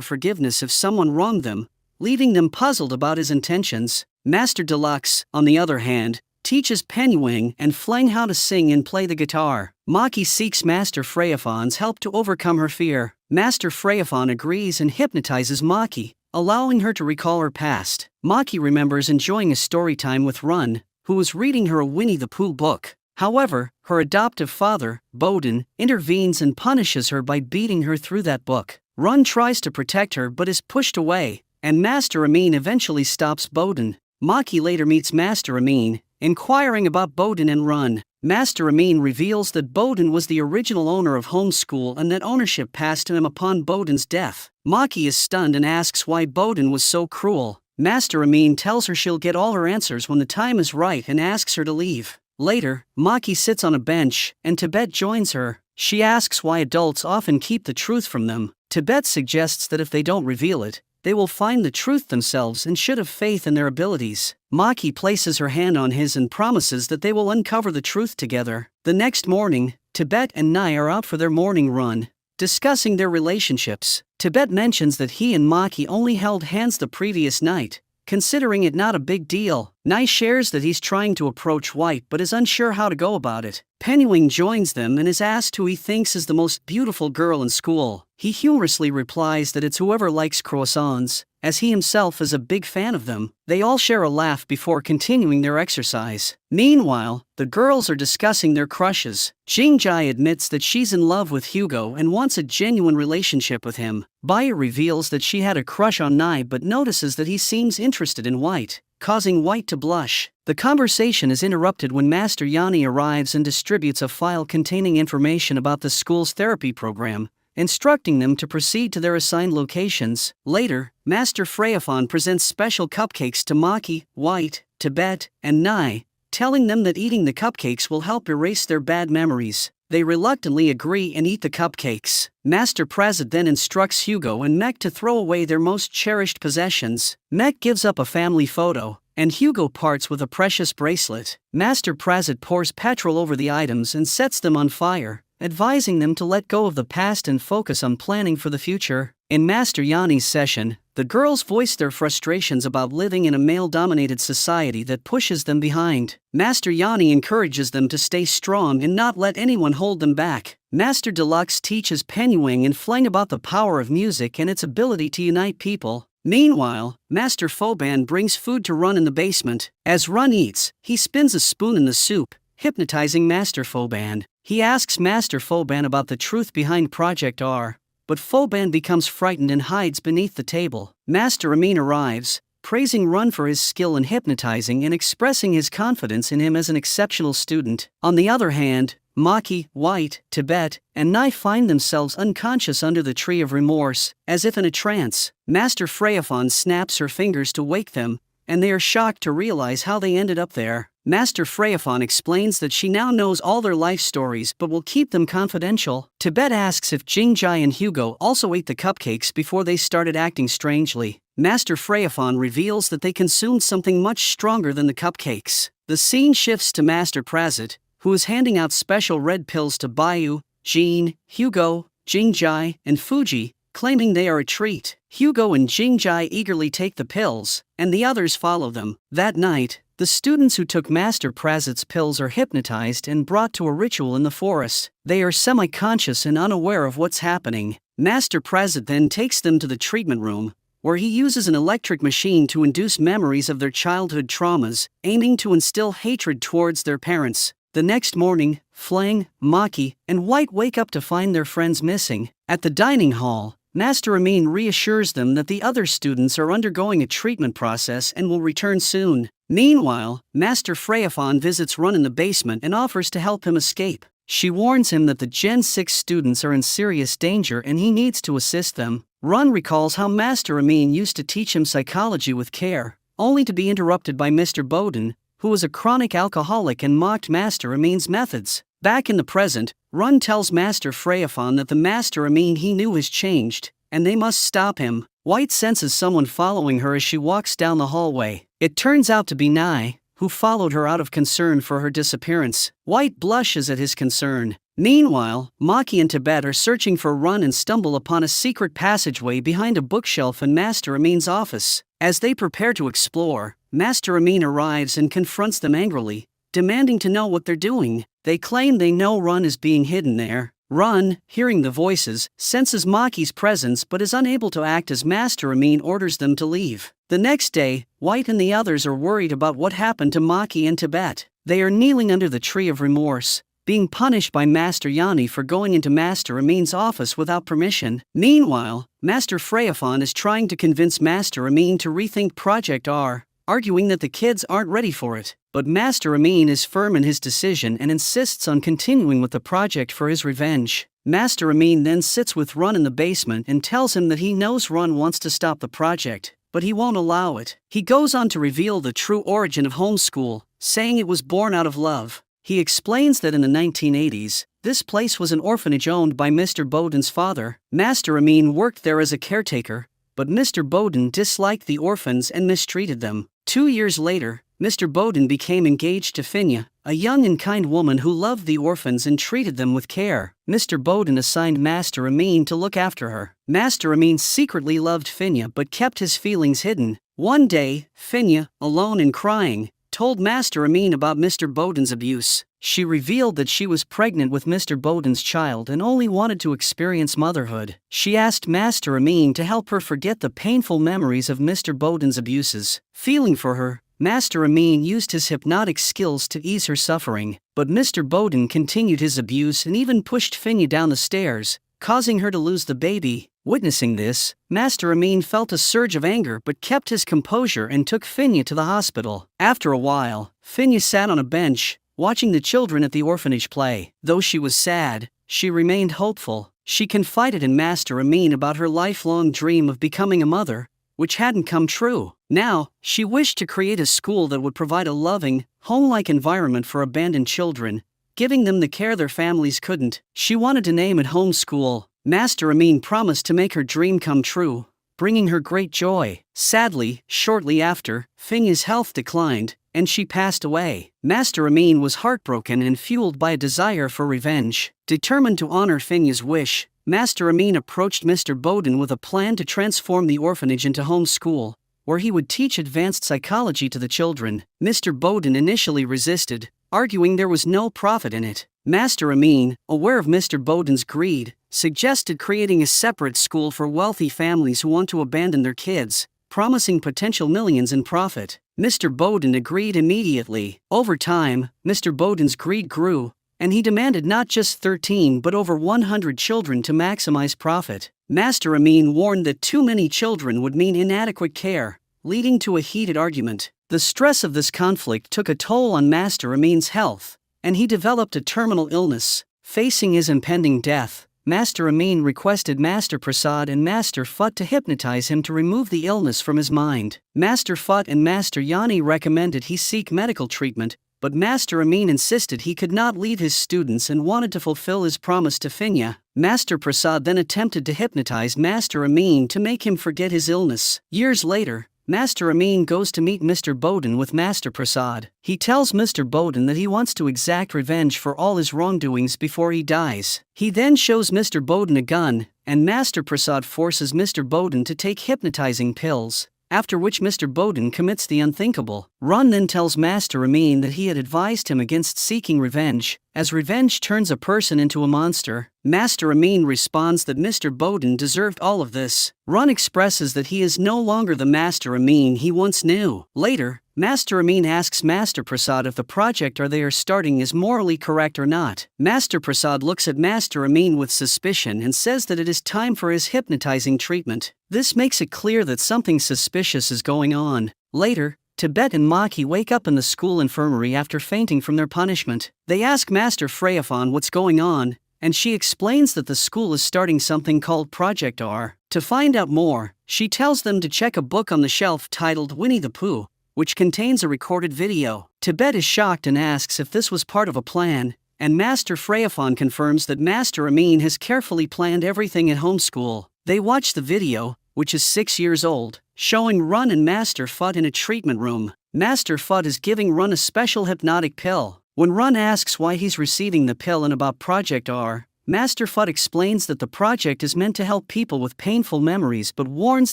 forgiveness if someone wronged them, leaving them puzzled about his intentions. Master Deluxe, on the other hand, teaches Penyuing and Fleng how to sing and play the guitar. Maki seeks Master Freyafon's help to overcome her fear. Master Freyafon agrees and hypnotizes Maki, allowing her to recall her past. Maki remembers enjoying a story time with Run, who was reading her a Winnie the Pooh book. However, her adoptive father, Bowden, intervenes and punishes her by beating her through that book. Run tries to protect her but is pushed away, and Master Amin eventually stops Bowden. Maki later meets Master Amin, inquiring about Bowden and Run. Master Amin reveals that Bowden was the original owner of Homeschool and that ownership passed to him upon Bowden's death. Maki is stunned and asks why Bowden was so cruel. Master Amin tells her she'll get all her answers when the time is right and asks her to leave. Later, Maki sits on a bench, and Tibet joins her. She asks why adults often keep the truth from them. Tibet suggests that if they don't reveal it, they will find the truth themselves and should have faith in their abilities. Maki places her hand on his and promises that they will uncover the truth together. The next morning, Tibet and Nai are out for their morning run, discussing their relationships. Tibet mentions that he and Maki only held hands the previous night, considering it not a big deal. Nai shares that he's trying to approach White but is unsure how to go about it. Penyuing joins them and is asked who he thinks is the most beautiful girl in school. He humorously replies that it's whoever likes croissants, as he himself is a big fan of them. They all share a laugh before continuing their exercise. Meanwhile, the girls are discussing their crushes. Jingjai admits that she's in love with Hugo and wants a genuine relationship with him. Baya reveals that she had a crush on Nai but notices that he seems interested in White, causing White to blush. The conversation is interrupted when Master Yani arrives and distributes a file containing information about the school's therapy program, instructing them to proceed to their assigned locations. Later, Master Freyafon presents special cupcakes to Maki, White, Tibet, and Nai, telling them that eating the cupcakes will help erase their bad memories. They reluctantly agree and eat the cupcakes. Master Prasit then instructs Hugo and Mek to throw away their most cherished possessions. Mek gives up a family photo, and Hugo parts with a precious bracelet. Master Prasit pours petrol over the items and sets them on fire, advising them to let go of the past and focus on planning for the future. In Master Yani's session, the girls voice their frustrations about living in a male-dominated society that pushes them behind. Master Yani encourages them to stay strong and not let anyone hold them back. Master Deluxe teaches Penyuing and Fleng about the power of music and its ability to unite people. Meanwhile, Master Foban brings food to Run in the basement. As Run eats, he spins a spoon in the soup, hypnotizing Master Foban. He asks Master Foban about the truth behind Project R, but Foban becomes frightened and hides beneath the table. Master Amin arrives, praising Run for his skill in hypnotizing and expressing his confidence in him as an exceptional student. On the other hand, Maki, White, Tibet, and Nai find themselves unconscious under the tree of remorse, as if in a trance. Master Freyafon snaps her fingers to wake them, and they are shocked to realize how they ended up there. Master Freyafon explains that she now knows all their life stories but will keep them confidential. Tibet asks if Jingjai and Hugo also ate the cupcakes before they started acting strangely. Master Freyafon reveals that they consumed something much stronger than the cupcakes. The scene shifts to Master Prasit, who is handing out special red pills to Bayu, Jean, Hugo, Jingjai, and Fuji, claiming they are a treat. Hugo and Jingjai eagerly take the pills, and the others follow them. That night, the students who took Master Prasit's pills are hypnotized and brought to a ritual in the forest. They are semi-conscious and unaware of what's happening. Master Prasit then takes them to the treatment room, where he uses an electric machine to induce memories of their childhood traumas, aiming to instill hatred towards their parents. The next morning, Fleng, Maki, and White wake up to find their friends missing. At the dining hall, Master Amin reassures them that the other students are undergoing a treatment process and will return soon. Meanwhile, Master Freyafon visits Run in the basement and offers to help him escape. She warns him that the Gen 6 students are in serious danger and he needs to assist them. Ron recalls how Master Amin used to teach him psychology with care, only to be interrupted by Mr. Bowden, who was a chronic alcoholic and mocked Master Amin's methods. Back in the present, Ron tells Master Freyafon that the Master Amin he knew has changed, and they must stop him. White senses someone following her as she walks down the hallway. It turns out to be Nai, who followed her out of concern for her disappearance. White blushes at his concern. Meanwhile, Maki and Tibet are searching for Ron and stumble upon a secret passageway behind a bookshelf in Master Amin's office. As they prepare to explore, Master Amin arrives and confronts them angrily, demanding to know what they're doing. They claim they know Ron is being hidden there. Ron, hearing the voices, senses Maki's presence but is unable to act as Master Amin orders them to leave. The next day, White and the others are worried about what happened to Maki and Tibet. They are kneeling under the tree of remorse, being punished by Master Yanni for going into Master Amin's office without permission. Meanwhile, Master Freyafon is trying to convince Master Amin to rethink Project R, arguing that the kids aren't ready for it. But Master Amin is firm in his decision and insists on continuing with the project for his revenge. Master Amin then sits with Ron in the basement and tells him that he knows Ron wants to stop the project, but he won't allow it. He goes on to reveal the true origin of homeschool, saying it was born out of love. He explains that in the 1980s, this place was an orphanage owned by Mr. Bowden's father. Master Amin worked there as a caretaker, but Mr. Bowden disliked the orphans and mistreated them. 2 years later, Mr. Bowden became engaged to Finya, a young and kind woman who loved the orphans and treated them with care. Mr. Bowden assigned Master Amin to look after her. Master Amin secretly loved Finya but kept his feelings hidden. One day, Finya, alone and crying, told Master Amin about Mr. Bowden's abuse. She revealed that she was pregnant with Mr. Bowden's child and only wanted to experience motherhood. She asked Master Amin to help her forget the painful memories of Mr. Bowden's abuses. Feeling for her, Master Amin used his hypnotic skills to ease her suffering, but Mr. Bowden continued his abuse and even pushed Finya down the stairs, causing her to lose the baby. Witnessing this, Master Amin felt a surge of anger but kept his composure and took Finya to the hospital. After a while, Finya sat on a bench, watching the children at the orphanage play. Though she was sad, she remained hopeful. She confided in Master Amin about her lifelong dream of becoming a mother, which hadn't come true. Now, she wished to create a school that would provide a loving, home-like environment for abandoned children, giving them the care their families couldn't. She wanted to name it Home School. Master Amin promised to make her dream come true, bringing her great joy. Sadly, shortly after, Finya's health declined, and she passed away. Master Amin was heartbroken and fueled by a desire for revenge. Determined to honor Finya's wish, Master Amin approached Mr. Bowden with a plan to transform the orphanage into home school, where he would teach advanced psychology to the children. Mr. Bowden initially resisted, arguing there was no profit in it. Master Amin, aware of Mr. Bowden's greed, suggested creating a separate school for wealthy families who want to abandon their kids, promising potential millions in profit. Mr. Bowden agreed immediately. Over time, Mr. Bowden's greed grew, and he demanded not just 13 but over 100 children to maximize profit. Master Amin warned that too many children would mean inadequate care, leading to a heated argument. The stress of this conflict took a toll on Master Amin's health, and he developed a terminal illness. Facing his impending death, Master Amin requested Master Prasad and Master Phut to hypnotize him to remove the illness from his mind. Master Phut and Master Yanni recommended he seek medical treatment, but Master Amin insisted he could not leave his students and wanted to fulfill his promise to Finya. Master Prasad then attempted to hypnotize Master Amin to make him forget his illness. Years later, Master Amin goes to meet Mr. Bowden with Master Prasad. He tells Mr. Bowden that he wants to exact revenge for all his wrongdoings before he dies. He then shows Mr. Bowden a gun, and Master Prasad forces Mr. Bowden to take hypnotizing pills, after which Mr. Bowden commits the unthinkable. Ron then tells Master Amin that he had advised him against seeking revenge, as revenge turns a person into a monster. Master Amin responds that Mr. Bowden deserved all of this. Ron expresses that he is no longer the Master Amin he once knew. Later, Master Amin asks Master Prasad if the project they are starting is morally correct or not. Master Prasad looks at Master Amin with suspicion and says that it is time for his hypnotizing treatment. This makes it clear that something suspicious is going on. Later, Tibet and Maki wake up in the school infirmary after fainting from their punishment. They ask Master Freyafon what's going on, and she explains that the school is starting something called Project R. To find out more, she tells them to check a book on the shelf titled Winnie the Pooh, which contains a recorded video. Tibet is shocked and asks if this was part of a plan, and Master Freyafon confirms that Master Amin has carefully planned everything at homeschool. They watch the video, which is 6 years old, showing Run and Master Fudd in a treatment room. Master Fudd is giving Run a special hypnotic pill. When Run asks why he's receiving the pill and about Project R, Master Fudd explains that the project is meant to help people with painful memories but warns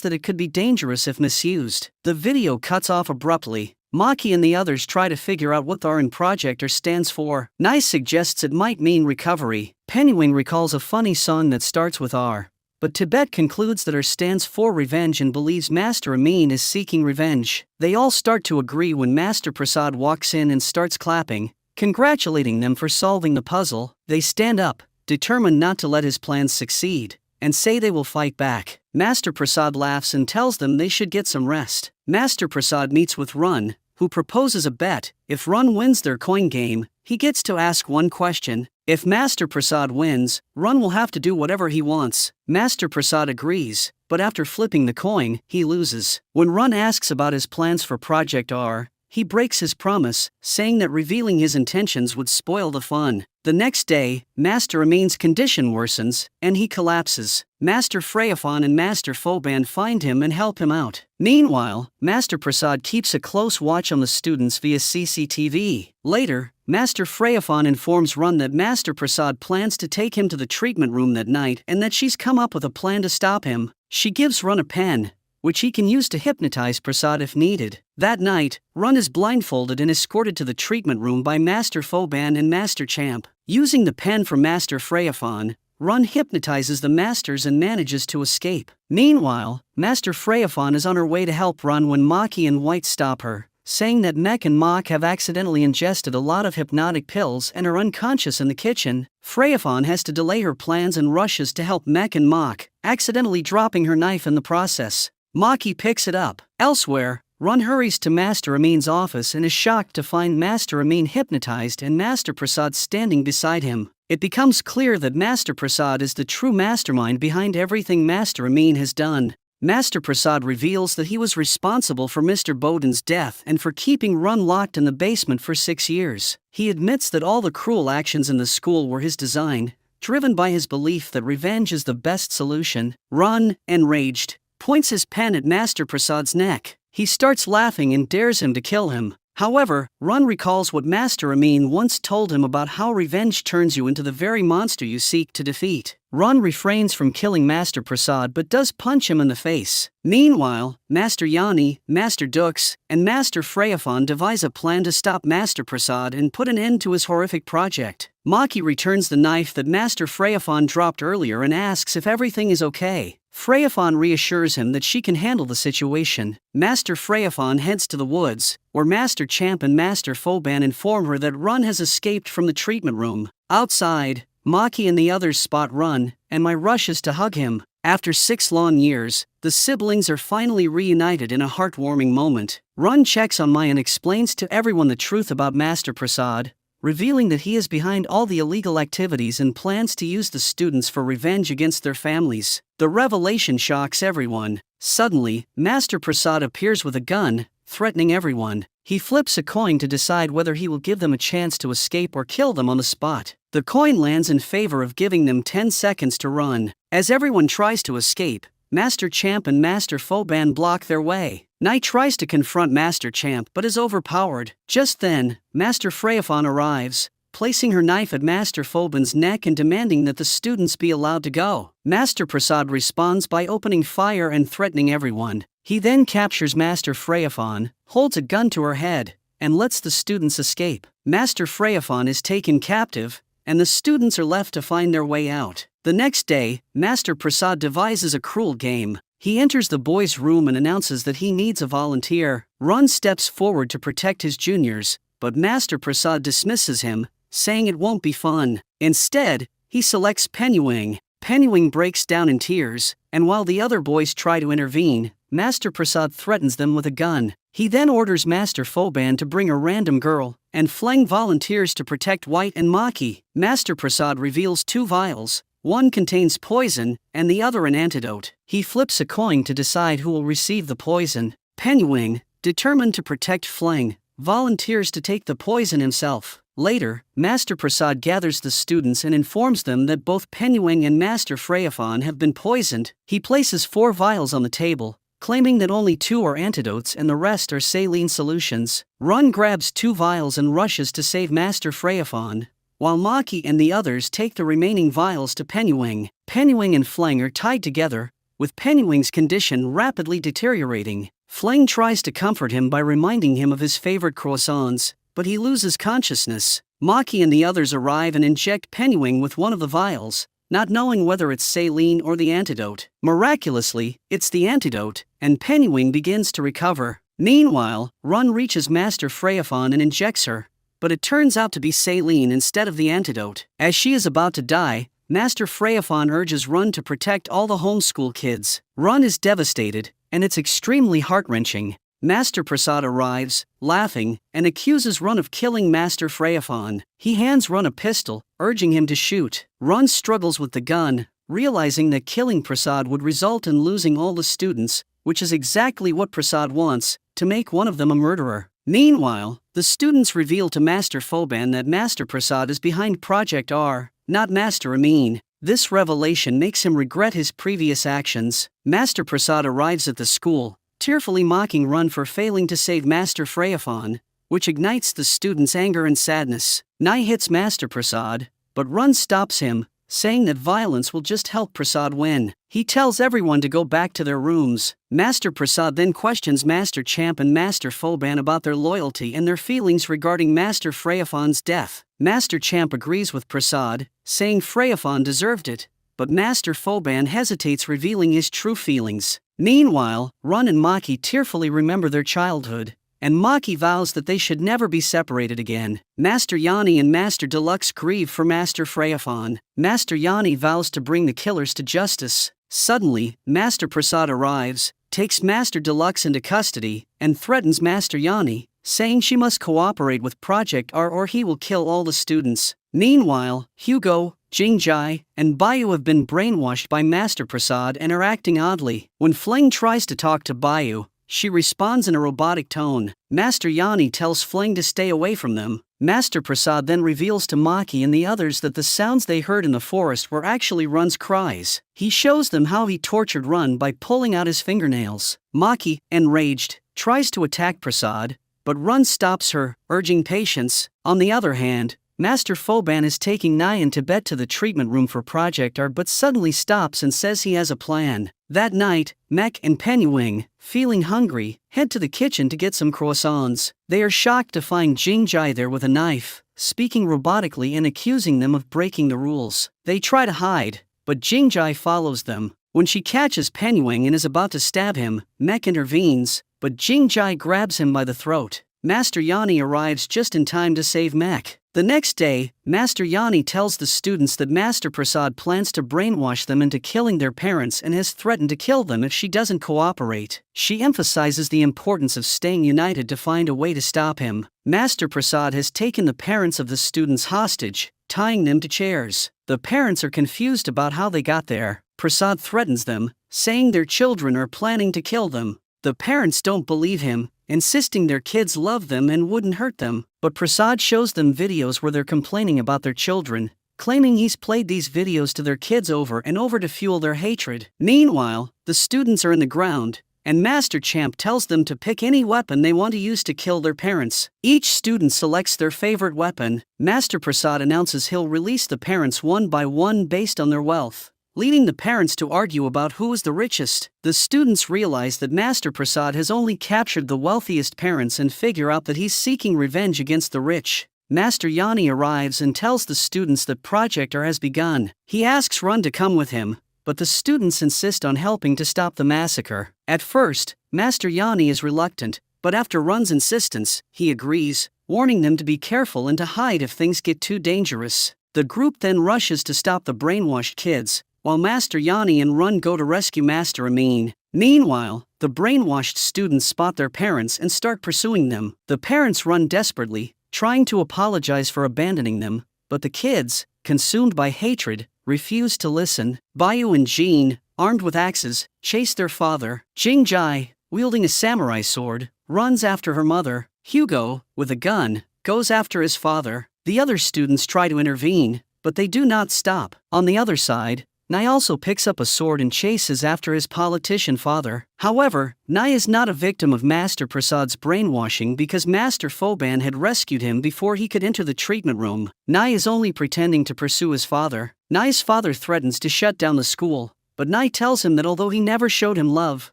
that it could be dangerous if misused. The video cuts off abruptly. Maki and the others try to figure out what the R in Project R stands for. Nice suggests it might mean recovery. Pennywing recalls a funny song that starts with R. But Tibet concludes that R stands for revenge and believes Master Amin is seeking revenge. They all start to agree when Master Prasad walks in and starts clapping, congratulating them for solving the puzzle. They stand up, determined not to let his plans succeed, and say they will fight back. Master Prasad laughs and tells them they should get some rest. Master Prasad meets with Run, who proposes a bet. If Run wins their coin game, he gets to ask one question. If Master Prasad wins, Run will have to do whatever he wants. Master Prasad agrees, but after flipping the coin, he loses. When Run asks about his plans for Project R, he breaks his promise, saying that revealing his intentions would spoil the fun. The next day, Master Amin's condition worsens, and he collapses. Master Freyafon and Master Foban find him and help him out. Meanwhile, Master Prasad keeps a close watch on the students via CCTV. Later, Master Freyafon informs Run that Master Prasad plans to take him to the treatment room that night and that she's come up with a plan to stop him. She gives Run a pen, which he can use to hypnotize Prasad if needed. That night, Run is blindfolded and escorted to the treatment room by Master Foban and Master Champ. Using the pen from Master Freyafon, Run hypnotizes the masters and manages to escape. Meanwhile, Master Freyafon is on her way to help Run when Maki and White stop her, saying that Mech and Mach have accidentally ingested a lot of hypnotic pills and are unconscious in the kitchen. Freyafon has to delay her plans and rushes to help Mech and Mach, accidentally dropping her knife in the process. Maki picks it up. Elsewhere, Run hurries to Master Amin's office and is shocked to find Master Amin hypnotized and Master Prasad standing beside him. It becomes clear that Master Prasad is the true mastermind behind everything Master Amin has done. Master Prasad reveals that he was responsible for Mr. Bowden's death and for keeping Run locked in the basement for 6 years. He admits that all the cruel actions in the school were his design, driven by his belief that revenge is the best solution. Run, enraged, points his pen at Master Prasad's neck. He starts laughing and dares him to kill him. However, Run recalls what Master Amin once told him about how revenge turns you into the very monster you seek to defeat. Run refrains from killing Master Prasad but does punch him in the face. Meanwhile, Master Yani, Master Dux, and Master Freyafon devise a plan to stop Master Prasad and put an end to his horrific project. Maki returns the knife that Master Freyafon dropped earlier and asks if everything is okay. Freyafon reassures him that she can handle the situation. Master Freyafon heads to the woods, where Master Champ and Master Foban inform her that Run has escaped from the treatment room. Outside, Maki and the others spot Run, and Mai rushes to hug him. After 6 long years, the siblings are finally reunited in a heartwarming moment. Run checks on Mai and explains to everyone the truth about Master Prasad, revealing that he is behind all the illegal activities and plans to use the students for revenge against their families. The revelation shocks everyone. Suddenly, Master Prasad appears with a gun, threatening everyone. He flips a coin to decide whether he will give them a chance to escape or kill them on the spot. The coin lands in favor of giving them 10 seconds to run. As everyone tries to escape, Master Champ and Master Foban block their way. Knight tries to confront Master Champ but is overpowered. Just then, Master Freyafon arrives, placing her knife at Master Foban's neck and demanding that the students be allowed to go. Master Prasad responds by opening fire and threatening everyone. He then captures Master Freyafon, holds a gun to her head, and lets the students escape. Master Freyafon is taken captive, and the students are left to find their way out. The next day, Master Prasad devises a cruel game. He enters the boys' room and announces that he needs a volunteer. Run steps forward to protect his juniors, but Master Prasad dismisses him, saying it won't be fun. Instead, he selects Pennywing. Pennywing breaks down in tears, and while the other boys try to intervene, Master Prasad threatens them with a gun. He then orders Master Foban to bring a random girl, and Fleng volunteers to protect White and Maki. Master Prasad reveals 2 vials. One contains poison, and the other an antidote. He flips a coin to decide who will receive the poison. Penyuing, determined to protect Fleng, volunteers to take the poison himself. Later, Master Prasad gathers the students and informs them that both Penyuing and Master Freyafon have been poisoned. He places 4 vials on the table, claiming that only 2 are antidotes and the rest are saline solutions. Run grabs 2 vials and rushes to save Master Freyafon, while Maki and the others take the remaining vials to Penyuing. Penyuing and Fleng are tied together, with Penyuing's condition rapidly deteriorating. Fleng tries to comfort him by reminding him of his favorite croissants, but he loses consciousness. Maki and the others arrive and inject Penyuing with one of the vials, not knowing whether it's saline or the antidote. Miraculously, it's the antidote, and Penyuing begins to recover. Meanwhile, Run reaches Master Freyafon and injects her, but it turns out to be saline instead of the antidote. As she is about to die, Master Freyafon urges Run to protect all the homeschool kids. Run is devastated, and it's extremely heart-wrenching. Master Prasad arrives, laughing, and accuses Run of killing Master Freyafon. He hands Run a pistol, urging him to shoot. Run struggles with the gun, realizing that killing Prasad would result in losing all the students, which is exactly what Prasad wants, to make one of them a murderer. Meanwhile, the students reveal to Master Foban that Master Prasad is behind Project R, not Master Amin. This revelation makes him regret his previous actions. Master Prasad arrives at the school, tearfully mocking Run for failing to save Master Freyafon, which ignites the students' anger and sadness. Nai hits Master Prasad, but Run stops him, saying that violence will just help Prasad win. He tells everyone to go back to their rooms. Master Prasad then questions Master Champ and Master Foban about their loyalty and their feelings regarding Master Freyafon's death. Master Champ agrees with Prasad, saying Freyafon deserved it, but Master Foban hesitates, revealing his true feelings. Meanwhile, Run and Maki tearfully remember their childhood, and Maki vows that they should never be separated again. Master Yanni and Master Deluxe grieve for Master Freyafon. Master Yanni vows to bring the killers to justice. Suddenly, Master Prasad arrives, takes Master Deluxe into custody, and threatens Master Yanni, saying she must cooperate with Project R or he will kill all the students. Meanwhile, Hugo, Jingjai, and Bayu have been brainwashed by Master Prasad and are acting oddly. When Fleng tries to talk to Bayu, she responds in a robotic tone. Master Yanni tells Fleng to stay away from them. Master Prasad then reveals to Maki and the others that the sounds they heard in the forest were actually Run's cries. He shows them how he tortured Run by pulling out his fingernails. Maki, enraged, tries to attack Prasad, but Run stops her, urging patience. On the other hand, Master Foban is taking Nai and Tibet to the treatment room for Project R but suddenly stops and says he has a plan. That night, Mek and Penyuing, feeling hungry, head to the kitchen to get some croissants. They are shocked to find Jingjai there with a knife, speaking robotically and accusing them of breaking the rules. They try to hide, but Jingjai follows them. When she catches Penyuing and is about to stab him, Mek intervenes, but Jingjai grabs him by the throat. Master Yanni arrives just in time to save Mek. The next day, Master Yanni tells the students that Master Prasad plans to brainwash them into killing their parents and has threatened to kill them if she doesn't cooperate. She emphasizes the importance of staying united to find a way to stop him. Master Prasad has taken the parents of the students hostage, tying them to chairs. The parents are confused about how they got there. Prasad threatens them, saying their children are planning to kill them. The parents don't believe him, insisting their kids love them and wouldn't hurt them. But Prasad shows them videos where they're complaining about their children, claiming he's played these videos to their kids over and over to fuel their hatred. Meanwhile, the students are in the ground, and Master Champ tells them to pick any weapon they want to use to kill their parents. Each student selects their favorite weapon. Master Prasad announces he'll release the parents one by one based on their wealth, leading the parents to argue about who is the richest. The students realize that Master Prasad has only captured the wealthiest parents and figure out that he's seeking revenge against the rich. Master Yanni arrives and tells the students that Project R has begun. He asks Run to come with him, but the students insist on helping to stop the massacre. At first, Master Yanni is reluctant, but after Run's insistence, he agrees, warning them to be careful and to hide if things get too dangerous. The group then rushes to stop the brainwashed kids, while Master Yanni and Run go to rescue Master Amin. Meanwhile, the brainwashed students spot their parents and start pursuing them. The parents run desperately, trying to apologize for abandoning them, but the kids, consumed by hatred, refuse to listen. Bayu and Jean, armed with axes, chase their father. Jingjai, wielding a samurai sword, runs after her mother. Hugo, with a gun, goes after his father. The other students try to intervene, but they do not stop. On the other side, Nai also picks up a sword and chases after his politician father. However, Nai is not a victim of Master Prasad's brainwashing because Master Foban had rescued him before he could enter the treatment room. Nai is only pretending to pursue his father. Nai's father threatens to shut down the school, but Nai tells him that although he never showed him love,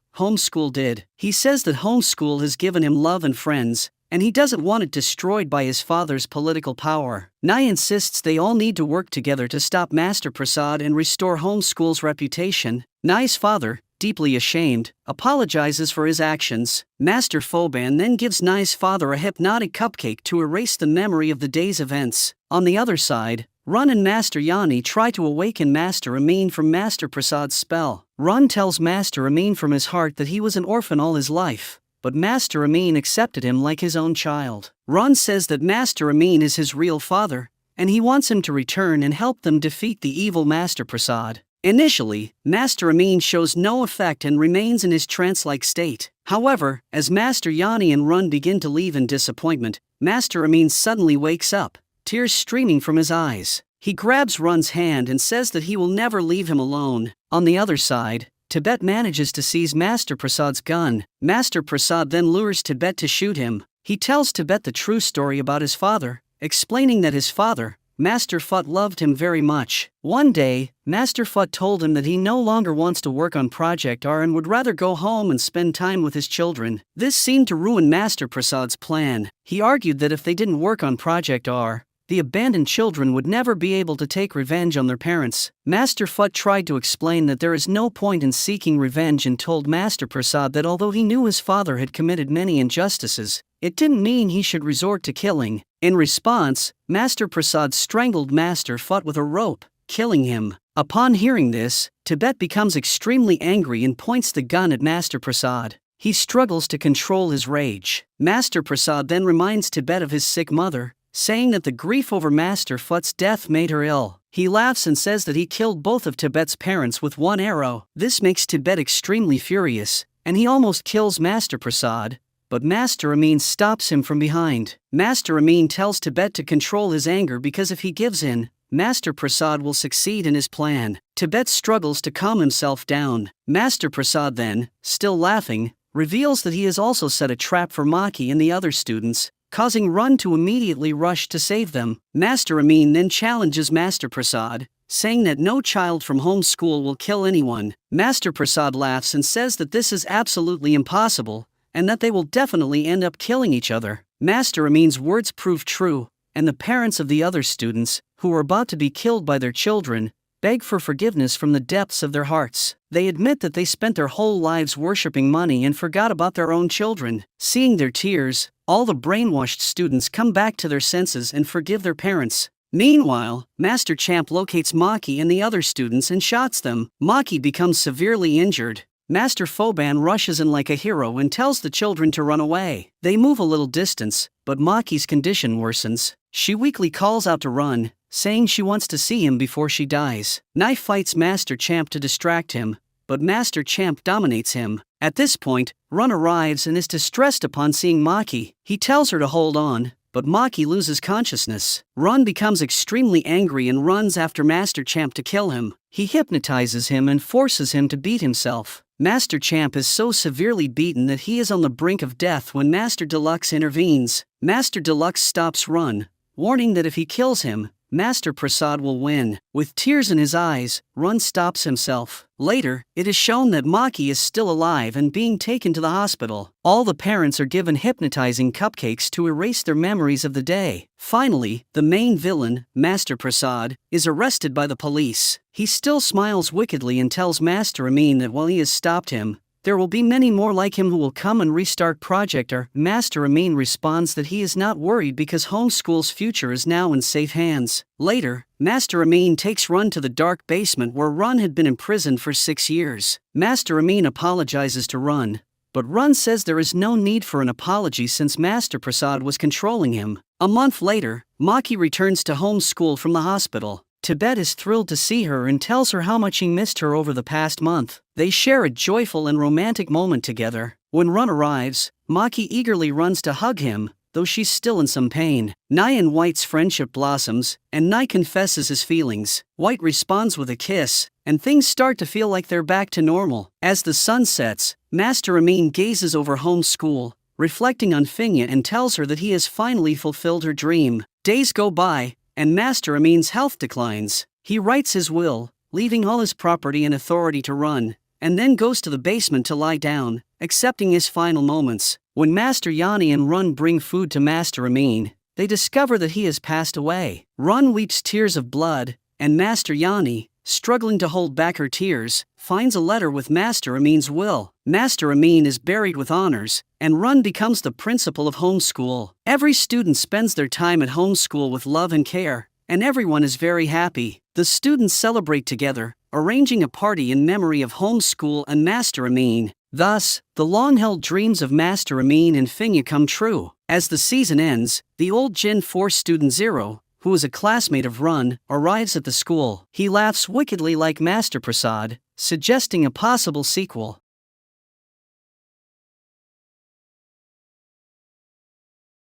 homeschool did. He says that homeschool has given him love and friends, and he doesn't want it destroyed by his father's political power. Nai insists they all need to work together to stop Master Prasad and restore homeschool's reputation. Nai's father, deeply ashamed, apologizes for his actions. Master Foban then gives Nai's father a hypnotic cupcake to erase the memory of the day's events. On the other side, Run and Master Yani try to awaken Master Amin from Master Prasad's spell. Run tells Master Amin from his heart that he was an orphan all his life, but Master Amin accepted him like his own child. Run says that Master Amin is his real father, and he wants him to return and help them defeat the evil Master Prasad. Initially, Master Amin shows no effect and remains in his trance-like state. However, as Master Yani and Run begin to leave in disappointment, Master Amin suddenly wakes up, tears streaming from his eyes. He grabs Run's hand and says that he will never leave him alone. On the other side, Tibet manages to seize Master Prasad's gun. Master Prasad then lures Tibet to shoot him. He tells Tibet the true story about his father, explaining that his father, Master Phut, loved him very much. One day, Master Phut told him that he no longer wants to work on Project R and would rather go home and spend time with his children. This seemed to ruin Master Prasad's plan. He argued that if they didn't work on Project R, the abandoned children would never be able to take revenge on their parents. Master Phut tried to explain that there is no point in seeking revenge and told Master Prasad that although he knew his father had committed many injustices, it didn't mean he should resort to killing. In response, Master Prasad strangled Master Phut with a rope, killing him. Upon hearing this, Tibet becomes extremely angry and points the gun at Master Prasad. He struggles to control his rage. Master Prasad then reminds Tibet of his sick mother, saying that the grief over Master Phut's death made her ill. He laughs and says that he killed both of Tibet's parents with one arrow. This makes Tibet extremely furious, and he almost kills Master Prasad, but Master Amin stops him from behind. Master Amin tells Tibet to control his anger because if he gives in, Master Prasad will succeed in his plan. Tibet struggles to calm himself down. Master Prasad then, still laughing, reveals that he has also set a trap for Maki and the other students, causing Run to immediately rush to save them. Master Amin then challenges Master Prasad, saying that no child from homeschool will kill anyone. Master Prasad laughs and says that this is absolutely impossible, and that they will definitely end up killing each other. Master Amin's words prove true, and the parents of the other students, who are about to be killed by their children, beg for forgiveness from the depths of their hearts. They admit that they spent their whole lives worshipping money and forgot about their own children. Seeing their tears, all the brainwashed students come back to their senses and forgive their parents. Meanwhile, Master Champ locates Maki and the other students and shots them. Maki becomes severely injured. Master Foban rushes in like a hero and tells the children to run away. They move a little distance, but Maki's condition worsens. She weakly calls out to Run, saying she wants to see him before she dies. Nai fights Master Champ to distract him, but Master Champ dominates him. At this point, Run arrives and is distressed upon seeing Maki. He tells her to hold on, but Maki loses consciousness. Run becomes extremely angry and runs after Master Champ to kill him. He hypnotizes him and forces him to beat himself. Master Champ is so severely beaten that he is on the brink of death when Master Deluxe intervenes. Master Deluxe stops Run, warning that if he kills him, Master Prasad will win. With tears in his eyes, Run stops himself. Later, it is shown that Maki is still alive and being taken to the hospital. All the parents are given hypnotizing cupcakes to erase their memories of the day. Finally, the main villain, Master Prasad, is arrested by the police. He still smiles wickedly and tells Master Amin that while he has stopped him, there will be many more like him who will come and restart Project R. Master Amin responds that he is not worried because homeschool's future is now in safe hands. Later, Master Amin takes Run to the dark basement where Run had been imprisoned for 6 years. Master Amin apologizes to Run, but Run says there is no need for an apology since Master Prasad was controlling him. A month later, Maki returns to home school from the hospital. Tibet is thrilled to see her and tells her how much he missed her over the past month. They share a joyful and romantic moment together. When Run arrives, Maki eagerly runs to hug him, though she's still in some pain. Nai and White's friendship blossoms, and Nai confesses his feelings. White responds with a kiss, and things start to feel like they're back to normal. As the sun sets, Master Amin gazes over home school, reflecting on Finya, and tells her that he has finally fulfilled her dream. Days go by, and Master Amin's health declines. He writes his will, leaving all his property and authority to Run, and then goes to the basement to lie down, accepting his final moments. When Master Yani and Run bring food to Master Amin, they discover that he has passed away. Run weeps tears of blood, and Master Yani, struggling to hold back her tears, finds a letter with Master Amin's will. Master Amin is buried with honors, and Run becomes the principal of homeschool. Every student spends their time at homeschool with love and care, and everyone is very happy. The students celebrate together, arranging a party in memory of homeschool and Master Amin. Thus, the long-held dreams of Master Amin and Finya come true. As the season ends, the old Gen 4 student Zero, who is a classmate of Run, arrives at the school. He laughs wickedly like Master Prasad, suggesting a possible sequel.